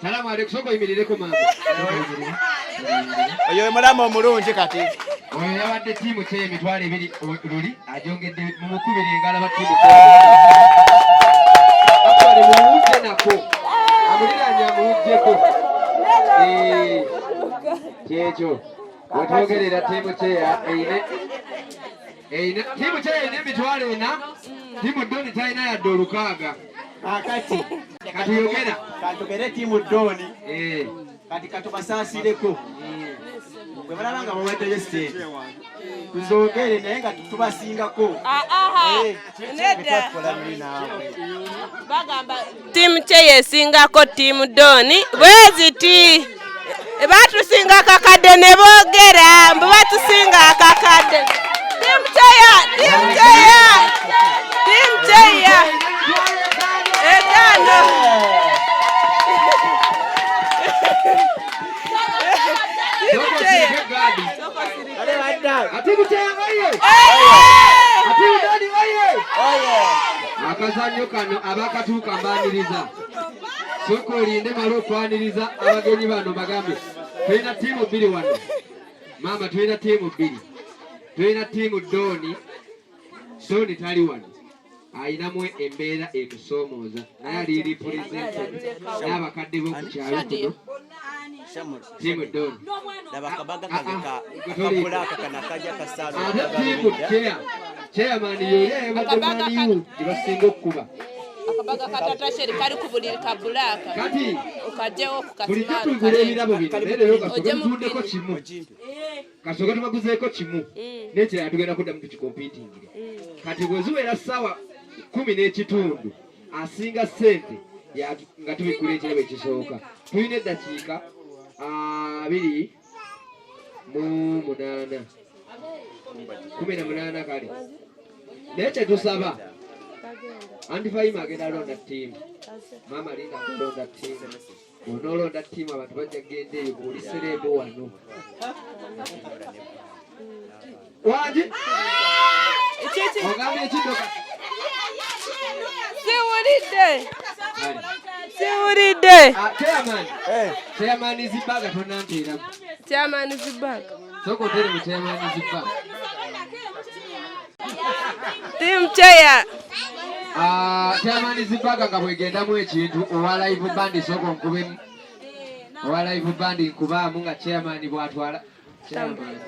Salamu alaikum soko imirireko mama. Oyo mulama omulungi kati. Oyo yabadde tiimu ky'emitwalo ebiri luli ajongedde mu mukubiri engala ba tiimu. Akwale muwujje nako. Amuliranya muwujjeko. Kyekyo. Wetwogerera tiimu kyeya tiimu kyeya ine emitwalo ena. Tiimu Doni talina yadde olukaaga. Akati. Kati yogera. Katugere tiimu Doni. Kati katubasaasireko. Bwe balaba nga bawaddeyo state. Tuzogere naye nga tubasingako. Nedda. Bagamba tiimu kye yesingako tiimu Doni bweziti. Batusinga akakadde ne boogera mbu batusinga akakadde. Tiimu kyeya. Etano. Akazanyo kano abakatuuka mbaniriza. Soko olinde malo okwaniriza abagenyi bano bagambe. Tulina tiimu bbiri wano. Mama tulina tiimu bbiri. Tulina tiimu Doni. Doni tali wano. Ayinamu embeera emusoomooza. Naye ali represented n'abakadde b'oku kyalo kuno. Tiimu Doni. Ate tiimu chairman yoyo yabadde maniyu tebasinga okukuba. Akabaga katatasheri kali ku buli kabulaka. Kati okajjewo okukatima. Buli katugula ebirabo bino leero kasoka tutuddeko kimu. Kasoka tubaguzeeko kimu. N'ekirala tugenda kudda mu tukikompitingire. Kati bwe ziwera ssaawa 10 asinga ssente nga tubikula ekirabo ekisooka. Tulina eddakiika 28 18 kale. Naye kyetusaba Antifayima agenda alonda ttiimu. Maama Linda alonda ttiimu. Onoolonda ttiimu abantu bajja kgenda eyo buli serebo wano. Wangi? Ogambye ekiddoka. Siwulidde. Chairman Zibaga tonanteeramu. Chairman Zibaga. Soko tere mu Chairman Zibaga. Tiimu kyeya. Chairman Zibaga nga bwegendamu ekintu owa live band soko nkubemu. Owa live band nkubaamu nga chairman bw'atwala. Chairman.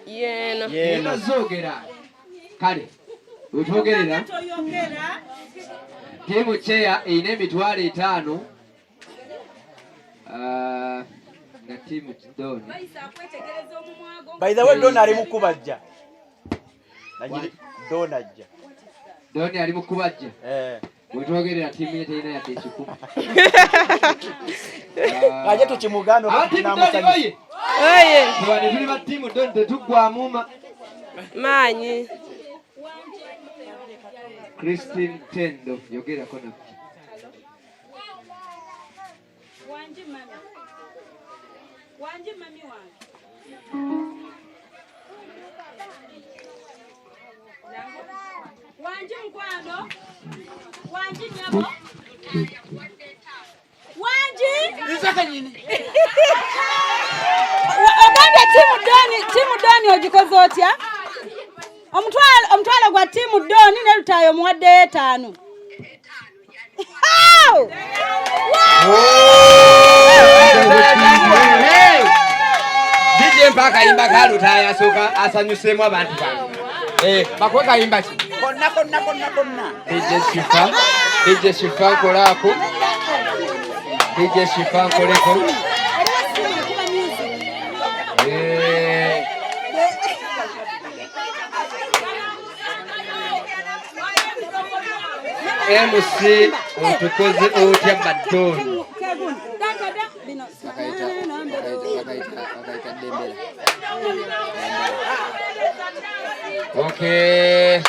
Yeno zoogera. Kale. Wetwogerera. Tiimu kyeya eyina emitwalo 5. Na tiimu Doni. By the way, Doni ali mukubajja. Doni ali mukubajja. Wetwogerera tiimu ye terina yadde ekikuba. Kaje tukimugambe namusanyusa. Tubane tuli ba tiimu Doni tetuggwamu maanyi. Christine Tendo yogerako naffe. Wanji mami wange. Wanji mkwano. Wanji nyabo. Wanji. Nisaka nyini. Ogambye timu Doni ogikoze otya? Omutwalo gwa timu Doni ne lutayo muwadde 5. DJ mpaka imba kalutaya soka asanyusemu abantu bano. Bakwe kayimba ki? Konna. DJ Shifa kolako. DJ Shifa koleko. MC otukoze otya Badoni. Okay.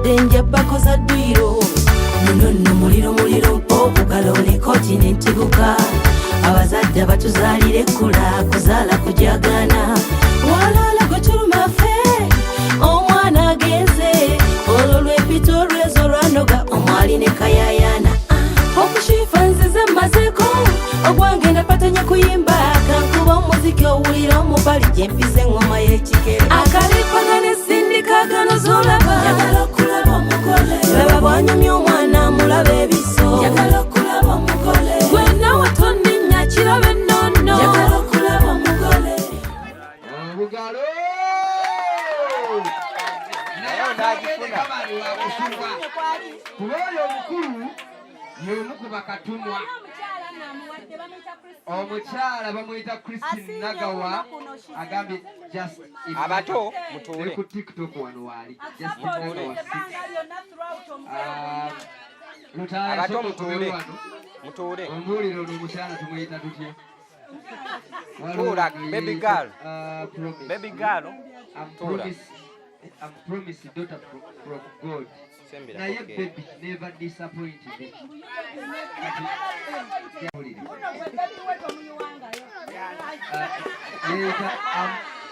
Denja bakoza dwiro munono muliro okugalone kontinenti buka abazadde batuzalire kula kuzala kujagana walala gochuluma fe omwana agenze ololwepito lwezo lwanoga omwali ne kayayana okushifa nzize mazeko ogwange napatanya kuyimba kankuba omuziki owulira omubali gyempize engoma y'ekikere akalipagane sindikagano zolaba njagala okulaba omugole laba bwanyumya omwana mulaba ebiso njagala okulaba omugole gwena watonninya kiraba ennono njagala okulaba omugole omugalo naye onagifuna kuba oyo omukulu y'omukuba katumwa omukyala bamuyita Christine Nagawa agambye just abato mutuule ku TikTok wano wali just mutuule abato mutuule omuwulire ono omukyala tumuyita tutya tuula baby girl I'm promised daughter from God. Naye baby never disappointed.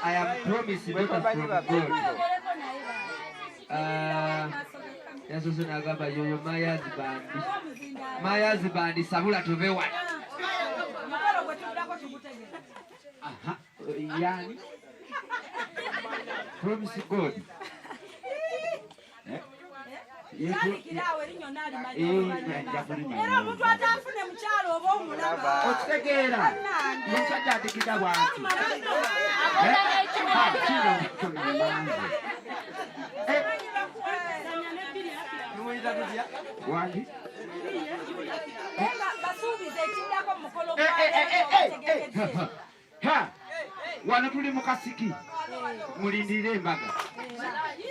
I am promised daughter from God. Yasoso nagamba yoyo my husband sabula tuve wano. Aha, yani promise God. Otegeera musajja atikida bwanti wangi wano tuli mu kasiki mulindire embaga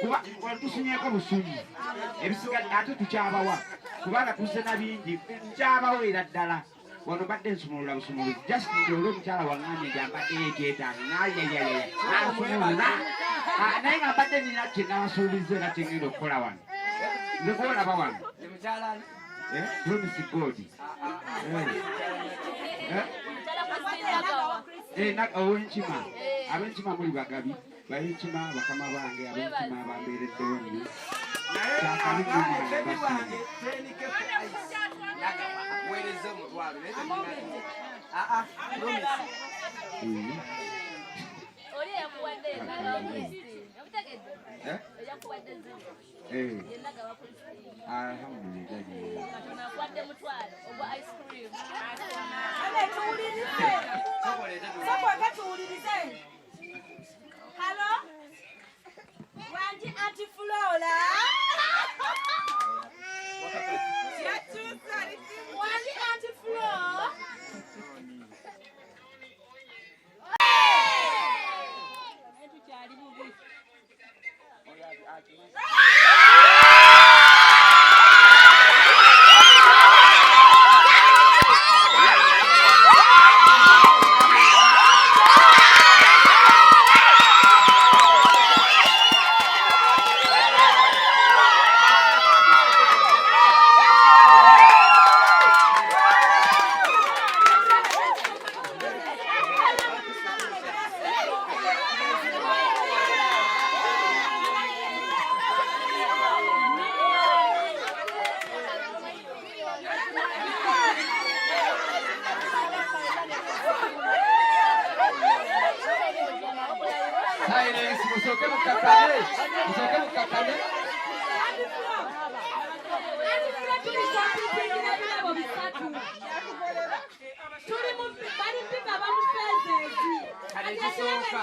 kuba watusinyeko busumu ebisigadde ate tukyabawa kubanga tusena bingi tukyabawo era ddala wano badde nsumulula busumulu just olwo omukyala waŋŋambye nti ambadde ekyetaano nayayayaya nansumulula naye nga mbadde nina kye nabasuubiza era kyengenda okukola wano nze kuolaba wano promise God owenkima abenkima muli bagabi bayenkima bakama bange abenkima bambeereddewo nnyo Hello? Wanji Auntie Flora? Wanji Auntie Flora? Silence, musoke mukakane. Musoke mukakane. Tuli mu bali pipa bamufeze ekisooka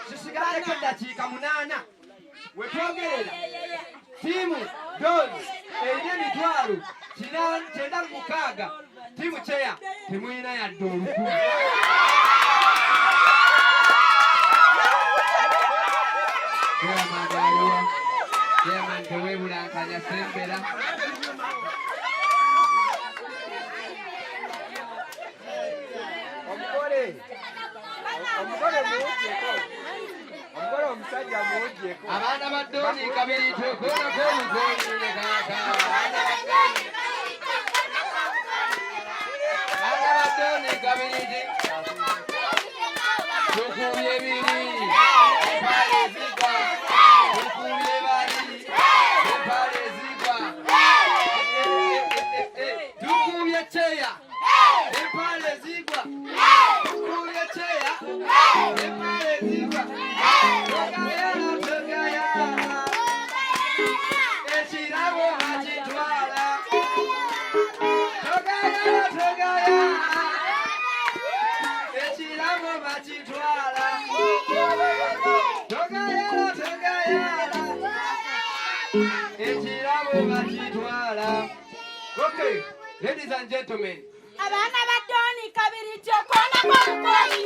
kisigaddeko eddakiika 8 we twogerera tiimu doni erina emitwalo 906 tiimu kyeya temulina yadde olukulu Aliwa chairman tewebulankanya sembera omugole omusajja muwujjeko abaana ba Doni kabiri twekona k'olugoli kaka abaana ba Doni kabiri tukubye biri empale zigwa tukubye bari empale zigwa tukubye cheya empale zigwa tukubye cheya empale zigwa ekirabo akitwala ekirabo bakitwala ekirabo bakitwala. Okay, ladies and gentlemen, abaana ba Doni kabiri kyokona kw'olukoli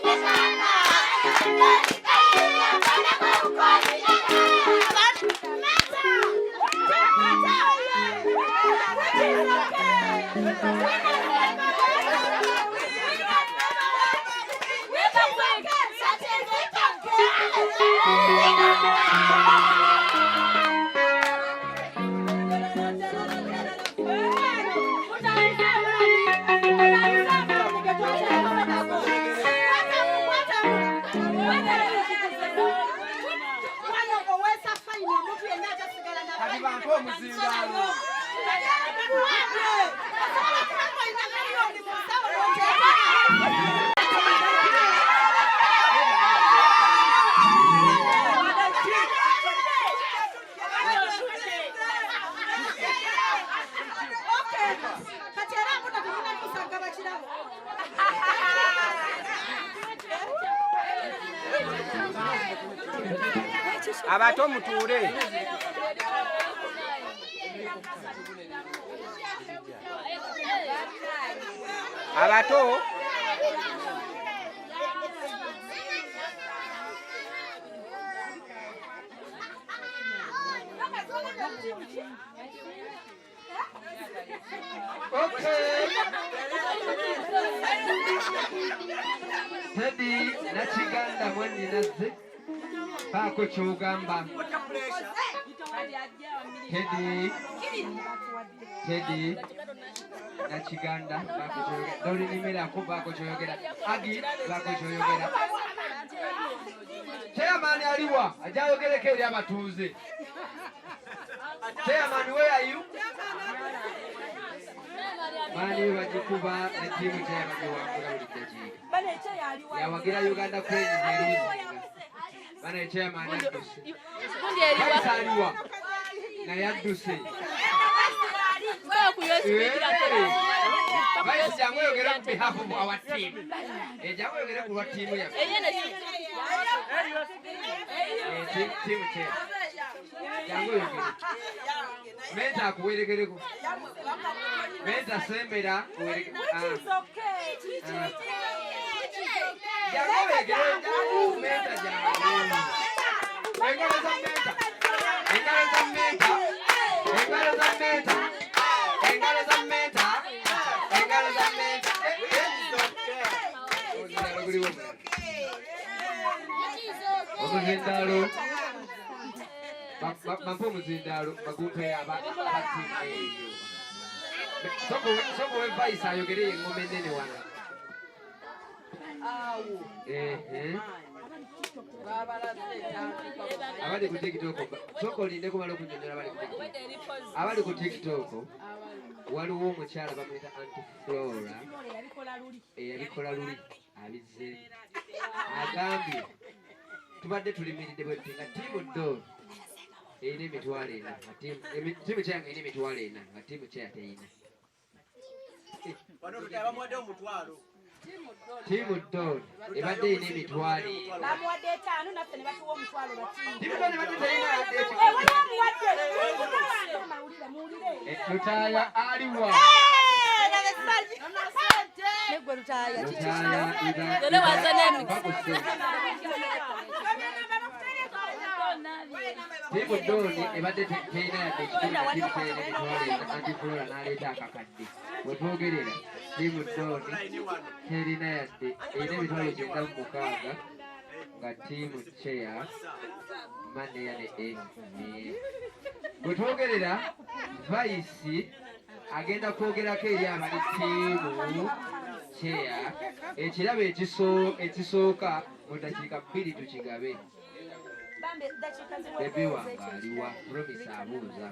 abato mutuule abato Teddy Nachiganda mwani naze Pako chogamba Teddy Nachiganda Pako chogera Doni nimera ko Pako chogera Agi Pako chogera Chairman aliwa ajayogere keri abatuze Chairman, where are you? Mani wajikuba na timu chairman wawakula ulitajika yawagira Uganda Cranes neruzi bana chairman yadduse Kaisa aliwa na yadduse Vice jangu yogera on behalf of our team jangu yogera kwa timu ya timu chair jangu yogera menta kuwerekereko menta sembera kuwerekereko jangu yogera menta jangu engaleza menta engaleza menta engaleza menta engaleza menta engaleza menta omuzindalo bampa omuzindalo bagumpe abatimu eyo soko wevaisa ayogere engoma enene wano abali ku TikTok soko olinde kumala okunyonyola abali ku TikTok waliwo omukyala bamwita Auntie Flora eyabikola luli abizze agambye tubadde tulimiridde bwetuti nga tiimu Doni erina emitwalo 4 tiimu kyange erina emitwalo 4 nga tiimu kyeya teyina Tiimu Doni ebadde erina emitwalo ena. Bamuwadde 5 naffe ne batuwa omutwalo batini. Tiimu Doni ebadde terina wadde ekikumi. Wali amuwadde. Lutaaya aliwa. Negwe Lutaaya Tiimu Doni ebadde terina yadde ekikumi na tiimu terina emitwalo ena. Anti Flora n'aleeta akakadde. We twogerera tiimu Doni terina yadde erina emitwalo 96 nga tiimu Chair Maneya ne Amy. We twogerera Vice agenda kwogerako eri abali tiimu Chair ekirabo ekisooka mu ddakiika 2 tukigabe. Bebe wange aliwa Promise abuuza.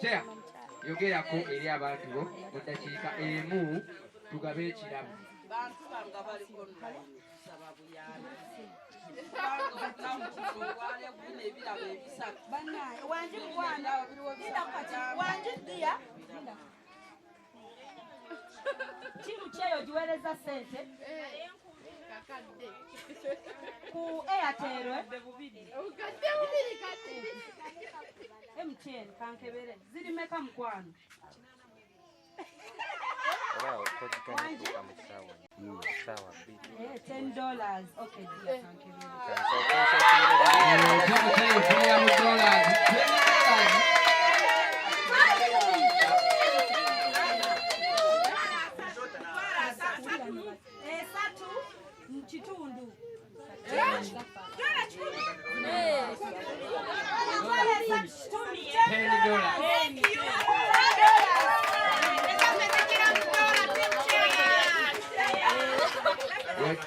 Chair yogerako eri abantu bo mu ddakiika 1 tugabe ekirabo. Timu Cheyo jiwereza sente ku Airtel MTN kankebere ziri meka mukwano $10. Okay, dear, Chitundu.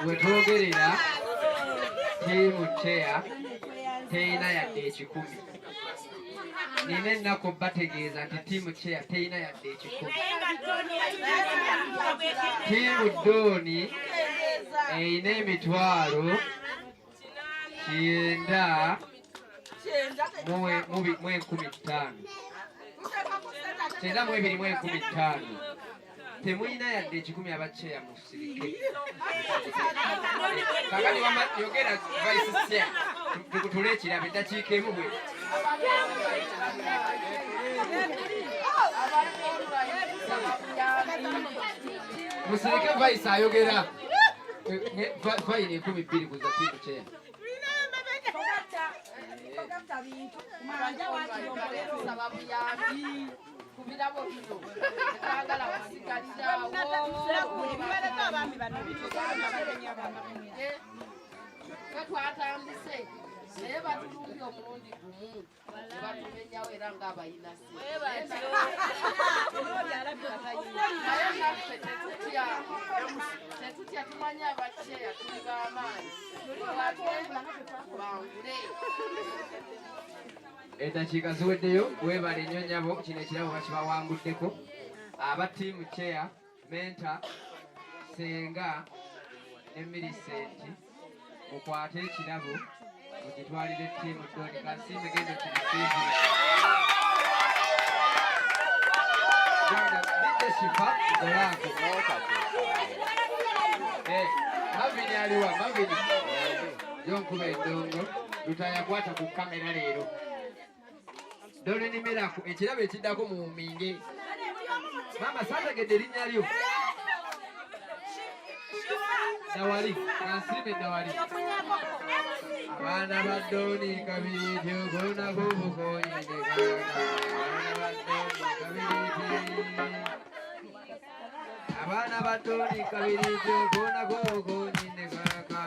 Wetwogerera tiimu Chair terina yadde ekikumi. Nina ennaku bategeeza nti tiimu Chair terina yadde ekikumi. Tiimu Doni erina emitwalo 915. 915. Temulina yadde ekikumi aba Chair mu sirike. Kakati yogera Vice Chair tukutule ekirabo eddakiika emu bwe. Musirike Vice ayogera. Fine 12 kuza tiimu Chair. Kubirabo bino twagala kusigalirawo twatambise naye batulumbye omulundi gumu batumenyawo era ng'abayinasi naye naffe tetutya tumanyi abaceya tuli b'amaanyi bangule. Eddakiika ziweddeyo webale nnyo nnyabo kino ekirabo bakibawanguddeko. Aba tiimu Chair Menta Senga ne Millicent mukwate ekirabo mugitwalire tiimu Doni Kasimbe gendo kirisiizi Bidde Shifa Golako Mavini aliwa Mavini yonkuba endongo Lutaaya kwata ku kamera leero. Doni ni Miracle ekirabo ekiddako mu Minge. Mama sategedde erinnya lyo. Dawali, Kasimbe Dawali. Abaana ba Doni kabiri tyogona gobukonye Abaana ba Doni kabiri tyogona gobukonye negaka.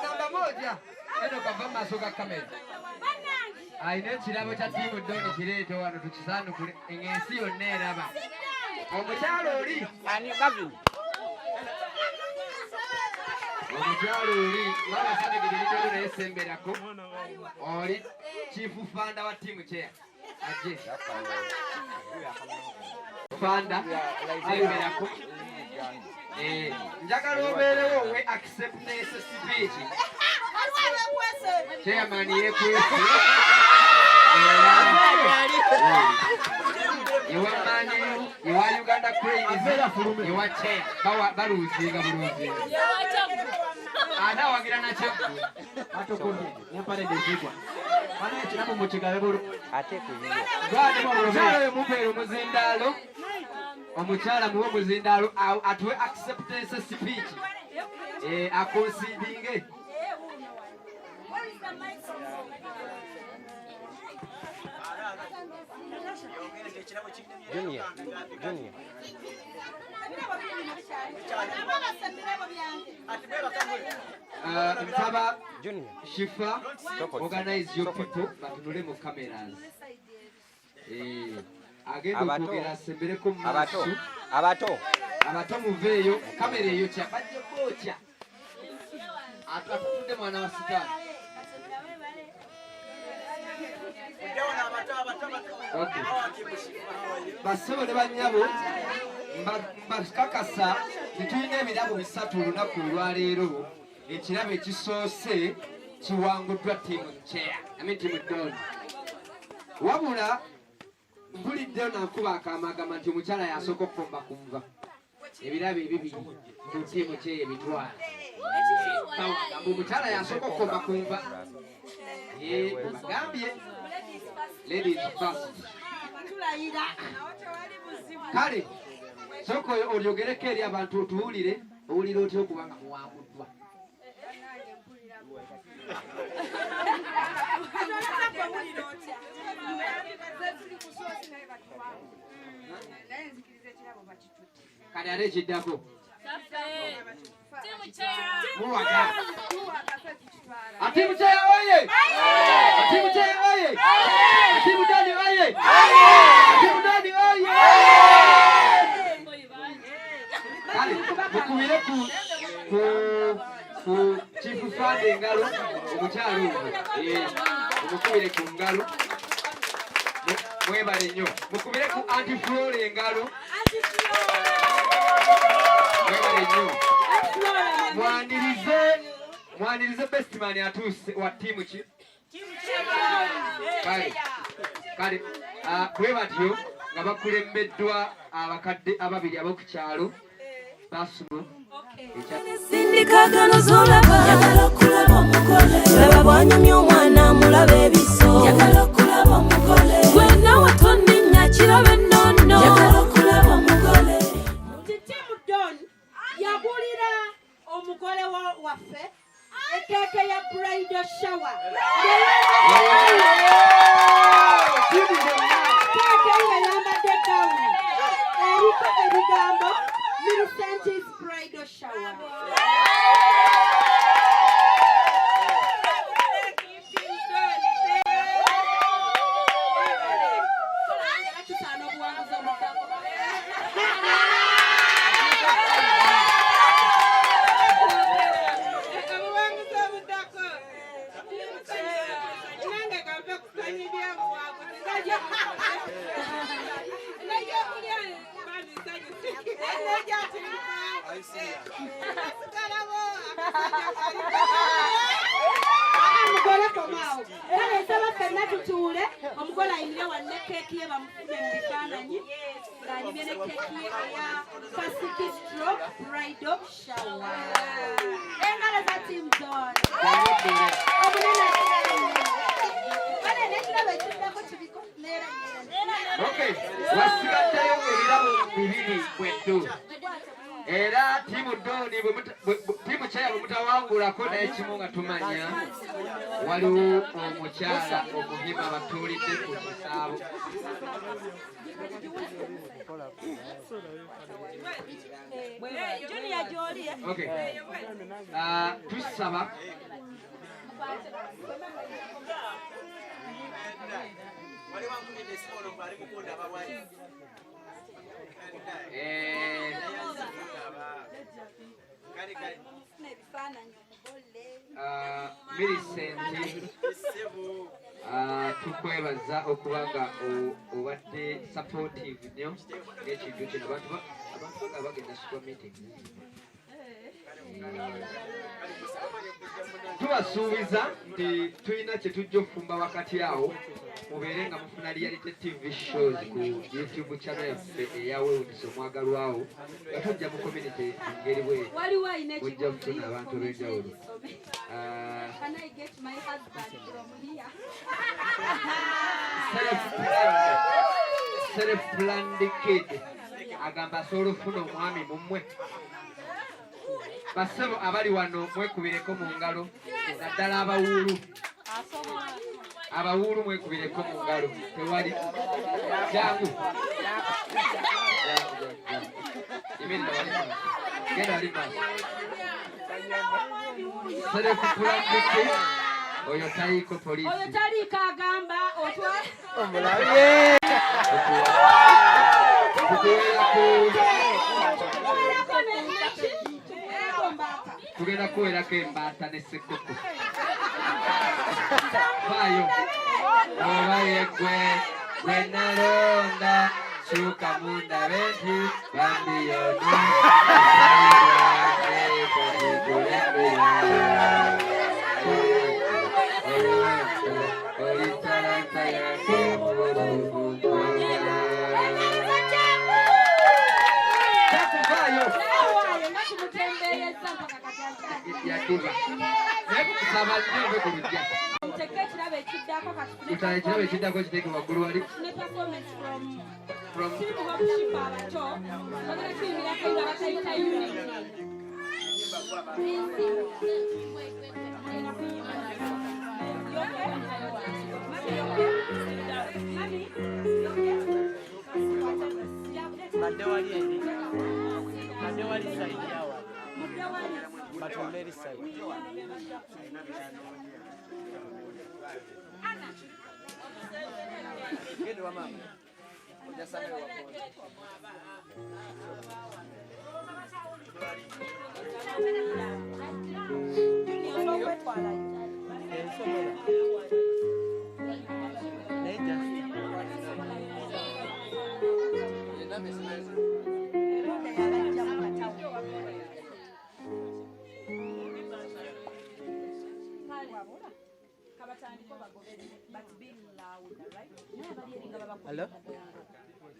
namba moja. Eno kava maaso ga kamera. Ayina ekirabo kya ttiimu Doni kireete wano tukisaanukule ensi yonna eraba. Omukyalo oli ng'abasabigiririjono naye semberako oli chifu fanda wa ttiimu kyeya ajje fanda semberako njagala obeerewo we acceptance speech chairman yekwese Iwa Manu, Iwa Uganda Cranes, Iwa Chen, Baruzinga Buruzinga. Ada wagira na chapu. Atokoni, nyapare dezigwa. Mana ekiramu mu kigabebulu. Ate kuyiyo. Gwade mu mukyala mupero muzindalo. Omukyala muwe muzindalo atwe acceptance speech. Akonsidinge. Junior. Nsaba Shifa organize your people batunule mu cameras. Agenda okwogera sembereko mu maaso. Abato muveeyo kamera eyo kya bajje kookya. Atutudde mwana wa sitaani. Basebo ne bannyabo mbakakasa tulina ebirabo bisatu olunaku olwaleero. Ekirabo ekisoose kiwanguddwa ttiimu ttiimu Doni. Wabula mpuliddeyo nankuba akaamagama nti omukyala yasooka okukomba kunva. Ebirabo ebibiri ku ttiimu kyeya ebitwala. Omukyala yasooka okukomba kunva. Bagambye ladies first. Kale soko olyogereko eri abantu otuwulire owulire otya okubanga muwambuddwa. Kale ate ekiddako Atimu Cheya oye! Atimu Cheya oye! Atimu Doni oye! Atimu Doni oye! Kale, mukubire ku chifu fanda engalo omukyalo ogwo. Mukubire ku ngalo. Mwebale nnyo. Mukubire ku anti-flora engalo. Mwebale nnyo. Mwanirize best man atuuse wa ttiimu ki? Kale bwe batyo nga bakulembeddwa abakadde ababiri ab'okukyalo basulo sindikagano zolaba njagala okulaba omugole laba bwanyumya omwana mulaba ebiso njagala okulaba omugole gwe nawe tonninnya kiraba ennono njagala okulaba omugole. Ttiimu Doni yagulira omugole waffe ekeeke ya bridal shower. Keeke yayambadde gawuni eriko ebigambo Millicent's bridal shower. Omugole komaawo kale nsaba ffenna tutuule omugole ayimire wanne keeki ye bamufune mu bifaananyi ng'anyumye ne keeki ye eya Pacific Stroke Bridal Shower. Engalo za Ttiimu Doni omunene kale n'ekirabo ekiddako kibiko neera wasigaddeyo ebirabo bibiri bweddu. Era ttiimu Doni ttiimu Cheya bwe mutawangulako naye kimu nga tumanya waliwo omukyala omuhima batuulidde ku kisaabo. Junior Okay. Tusaba Millicent tukwebaza okuba nga obadde supportive nnyo n'ekintu kino abantu nga bagenda super meeting tubasuubiza nti tulina kye tujja okufumba wakati awo mubeere nga mufuna reality tv shows ku youtube channel yaffe eyawewunisa omwagalwawo nga tujja mu community engeri bwe mujja kufuna abantu b'enjawulo self-planned kid agamba asobola okufuna omwami mummwe basebo abali wano mwekubireko mu ngalo naddala abawuulu mwekubireko mu ngalo tewali jangu genda wali maaso serekupulandike oyo taliiko poliisi oyo taliiko agamba omulabye tugenda kuwerako embaata ne sekoko vaayo oba yegwe gwe nalonda kyuka mundabe nti bambiyoni oli talanta yake ekirabo ekiddako kiteeke waggulu wali Hello?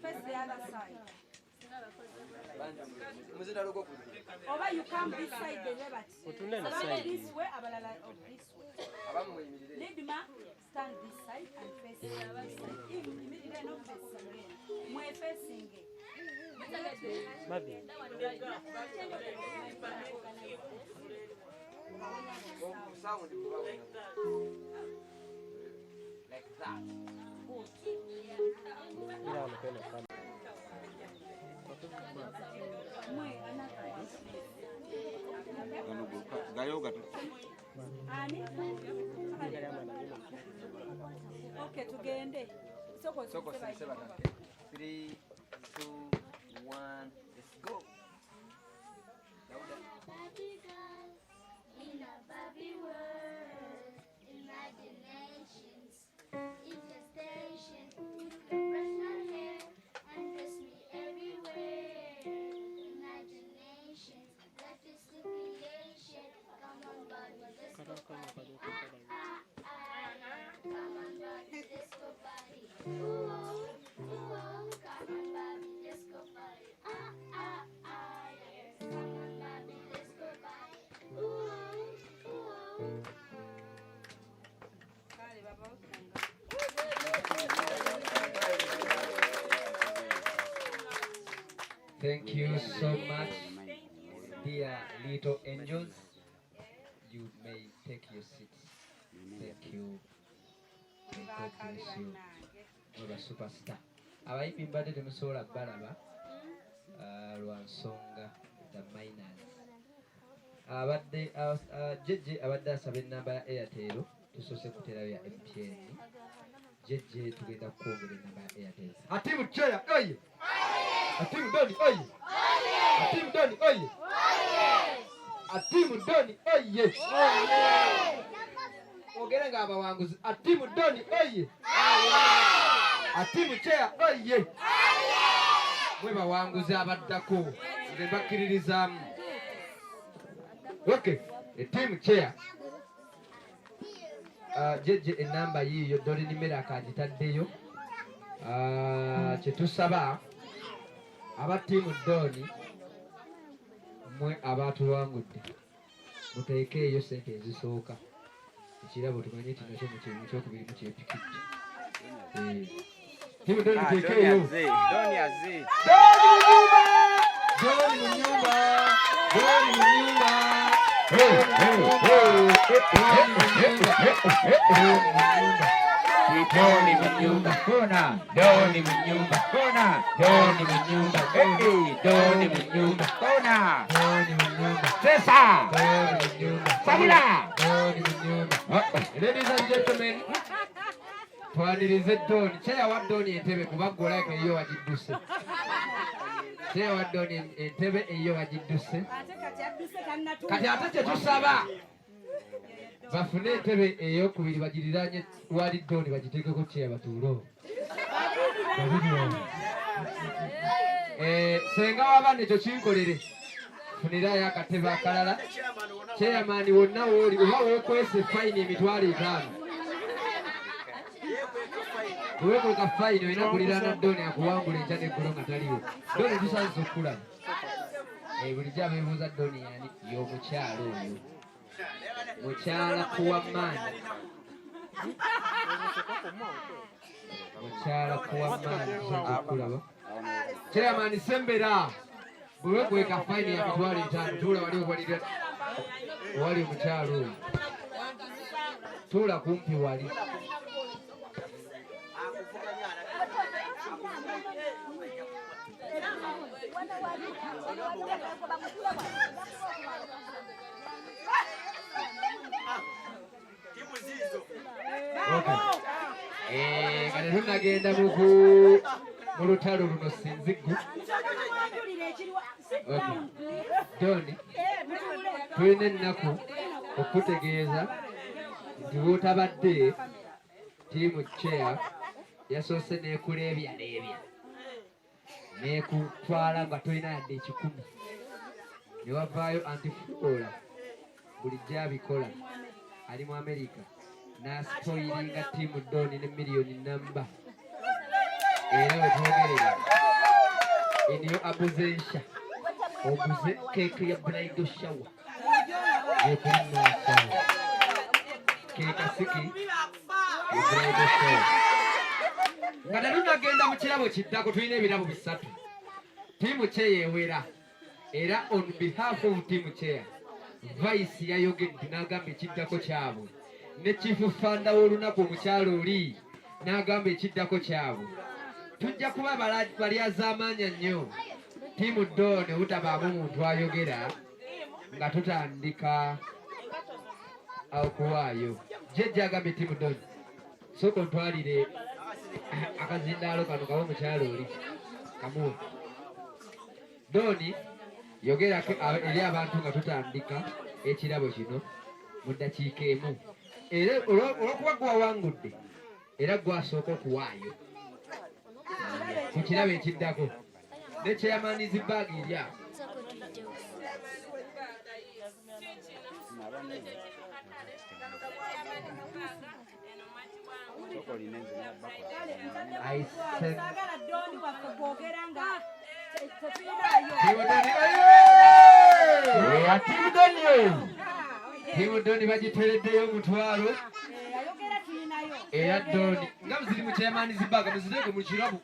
Face the other side. Oba you come this side, the left. Abalala this way, abalala this way. Lidma, stand this side and face the other side. If you immediately not facing, we're facing it. Like that. Okay, tugende. Soko 3, 2, 1, let's go. In a Barbie world, imaginations, infestation, you can brush my hair and dress me everywhere. Imaginations, life is creation. Come on, Barbie, let's go party. Come on, Barbie, let's go party. Ooh, come on, Barbie, let's go party. Yes. Come on, Barbie, let's go party. Thank you so much, dear little angels. You may take your seats. Thank you. May God bless you. You're a superstar. Abayimbi mbadde temusobola balaba lwa nsonga minors. Abadde jeje abadde asaba ennamba ya Airtel tusoose kuterayo ya MTN. Jeje tugenda kukwongera ennamba ya Airtel. Atimu Cheya oye! Atimu Doni oye! Atimu Doni oye! Atimu Doni oye! Ogere ng'abawanguzi. Atimu Doni oye! Atimu Cheya oye! Mwe bawanguzi abaddako nze mbakkiririzaamu. Okay, etimu Cheya jeje ennamba yiiyo Doli nimero akagitaddeyo. Kye tusaba aba ttiimu Doni mmwe abaatuwangudde muteekeeyo ssente ezisooka. Ekirabo tumanye nti nakyo mu kimu kyokubiri mukyepikidde. Ttiimu Doni teekeeyo. Doni azze. Doni mu nnyumba. Doni mu nnyumba. Doni mu nyumba. Kona. Doni mu nyumba. Kona. Doni mu nyumba. Doni mu nyumba. Kona. Doni mu nyumba. Sesa. Doni mu nyumba. Sabula. Doni mu nyumba. Ladies and gentlemen, twanirize Doni. Cheya wa Doni entebe kuba golake eyo wagidduse. Cheya wa Doni entebe eyo wagidduse. Kati ate kye tusaba bafune entebe eyokubiri bagiriranye wali Doni bagiteekeko Cheya batuulo. Senga waba nekyo kinkolere funirayo akatebe akalala. Chairman wonna wooli oba weekwese fayini emitwalo 5. Weekweka fayini olina kuliraana Doni akuwangula enkya n'eggulo nga taliwo. Doni tusanze okulaba. Bulijjo abeebuuza Doni yani y'omukyalo oyo. Mukyala kuwamaanyi. Mukyala kuwamaanyi tusanze okulaba. Chairman Sembera bwe weekweka fayini ya mitwalo 5 tuula wali obalira wali omukyalo oyo. Tuula kumpi wali. Kati tunagenda mu lutalo luno Sinziggu. Doni tulina ennaku okutegeeza nti wootabadde ttiimu Cheya yasoose n'ekuleebyaleebya n'ekutwala nga tolina yadde 100 ne wavaayo antifuola bulijjo abikola ali mu Amerika n'aspoilinga ttiimu Doni ne miliyoni namba. Era wetwogerera eniyo abuze ensha oguze keeke ya bridal shower yekulinasawa keekasiki ya bridal shower nga talunagenda mu kirabo kiddako tulina ebirabo 3. Ttiimu Cheya ewera era on behalf of Ttiimu Cheya Vice yayogedde n'agamba ekiddako kyabwe ne Chief Fanda w'olunaku omukyalo oli n'agamba ekiddako kyabwe. Tujja kuba balyazaamaanya nnyo ttiimu Doni obutabaamu muntu ayogera nga tutandika okuwaayo. Jjajja agambye ttiimu Doni sooka ontwalire akazindaalo kano kawe omukyalo oli kamuwe. Doni yogerako eri abantu nga tutandika ekirabo kino mu ddakiika emu. Era olw'okuba gwawangudde era gwasooka okuwaayo ku kirabo ekiddako ne Chairman Zibaagi eri awo. Ttiimu Doni bagiteereddeyo omutwalo eya Doni nga muziri mu Chairman Zibaagi muzirege mu kirabo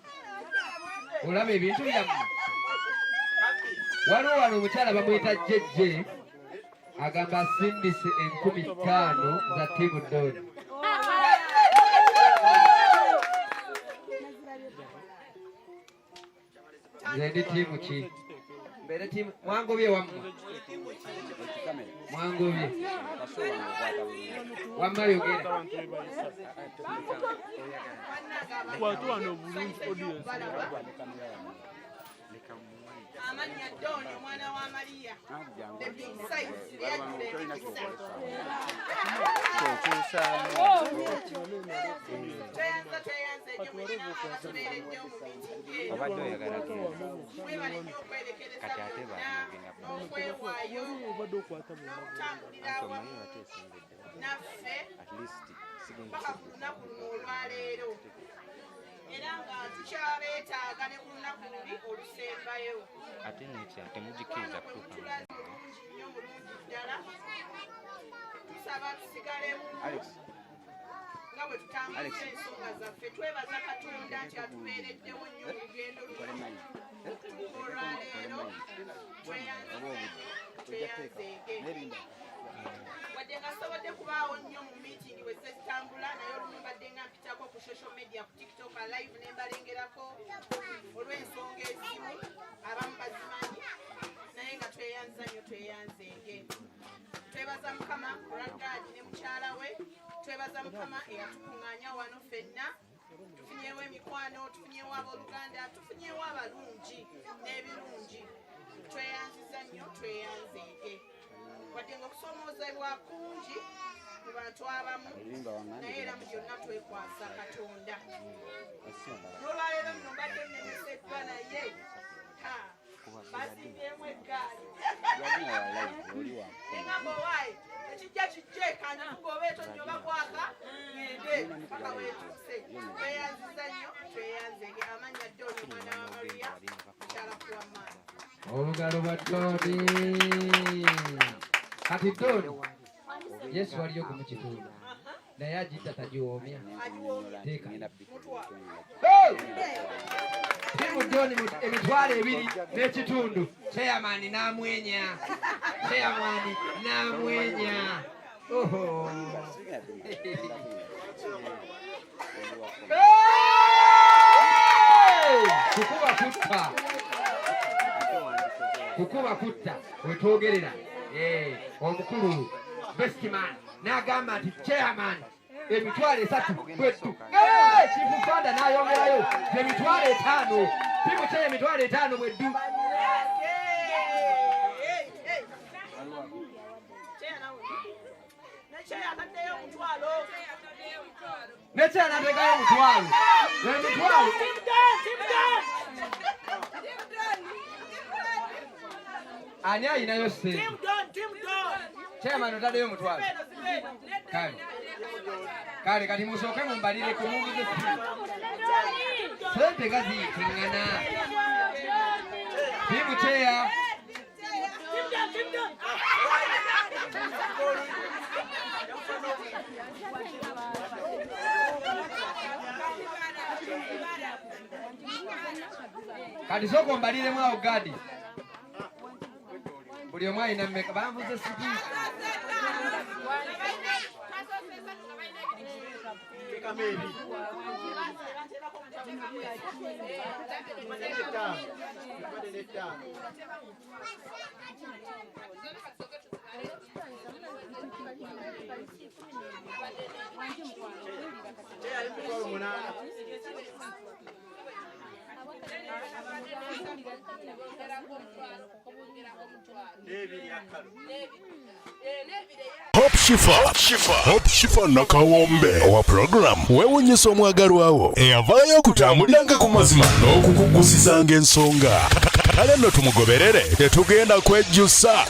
olaba ebintu byammwe. Waliwo wano omukyala bamuyita Jjejje agamba asindise 50,000 za ttiimu Doni. Nze ndi ttiimu ki? mbere timu mwangobye wamma mwangobye wamma yogera watu wana bulungi audience Amanya Doni mwana wa Maria. The big size. Era nga tukyabeetaaga ne ku lunaku luli olusembayo ate nekya temugikiriza kutuuka nnyo mulungi ddala tusaba tusigalemu nga bwe tutambuza ensonga zaffe twebaza Katonda nti atubeereddewo nnyo olugendo lutuuka olwaleero tweyanzeege wadde nga sobodde kubaawo nnyo mu meeting bwe zitambula naye olumu mbadde nga mpitako ku social media ku TikTok live ne mbalengerako olw'ensonga ezimu abamu bazimanyi naye nga tweyanza nnyo tweyanzeege twebaza Mukama olwaggaadi ne mukyala we twebaza Mukama eyatukuŋŋaanya wano ffenna tufunyewo emikwano tufunyewo abooluganda tufunyewo abalungi n'ebirungi tweyanziza nnyo tweyanzeege wadde nga okusoomoozebwa kungi mu bantu abamu naye era mu byonna twekwasa Katonda n'olwaleero nno mbadde nnemeseddwa naye basimbyemu eggaali engamba owaayi ekijja kijje kanyifuga oba etonyoba kwaka ngende paka weetuuse tweyanziza nnyo tweyanzege amannya Doni mwana wa Maria mukyala kuwamaani olugalo lwa Doni kati Doni Yesu aliyo ku mukitundu naye agidda tagiwoomya teeka timu Doni emitwalo 2 n'ekitundu chairman n'amwenya oho kukuba kutta wetwogerera omukulu best man n'agamba nti chairman emitwalo 3 bwetu kifufanda n'ayongerayo emitwalo 5 timu kye emitwalo 5 bweddu nekyana ategayo omutwalo emitwalo ani ayinayo sente chairman otaddeyo omutwalo kale kati musooke mumbalire ku munguze sente nga ziyitiŋŋana timu kyeya kati sooka ombaliremu awo gadi buli omu alina mmeka banvuze sipi Hope Shifa Nakawombe owa program weewuunyisa omwagalwawo eyavaayo okutambuliranga ku mazima n'okukugusizanga ensonga kale nno tumugoberere tetugenda kwejjusa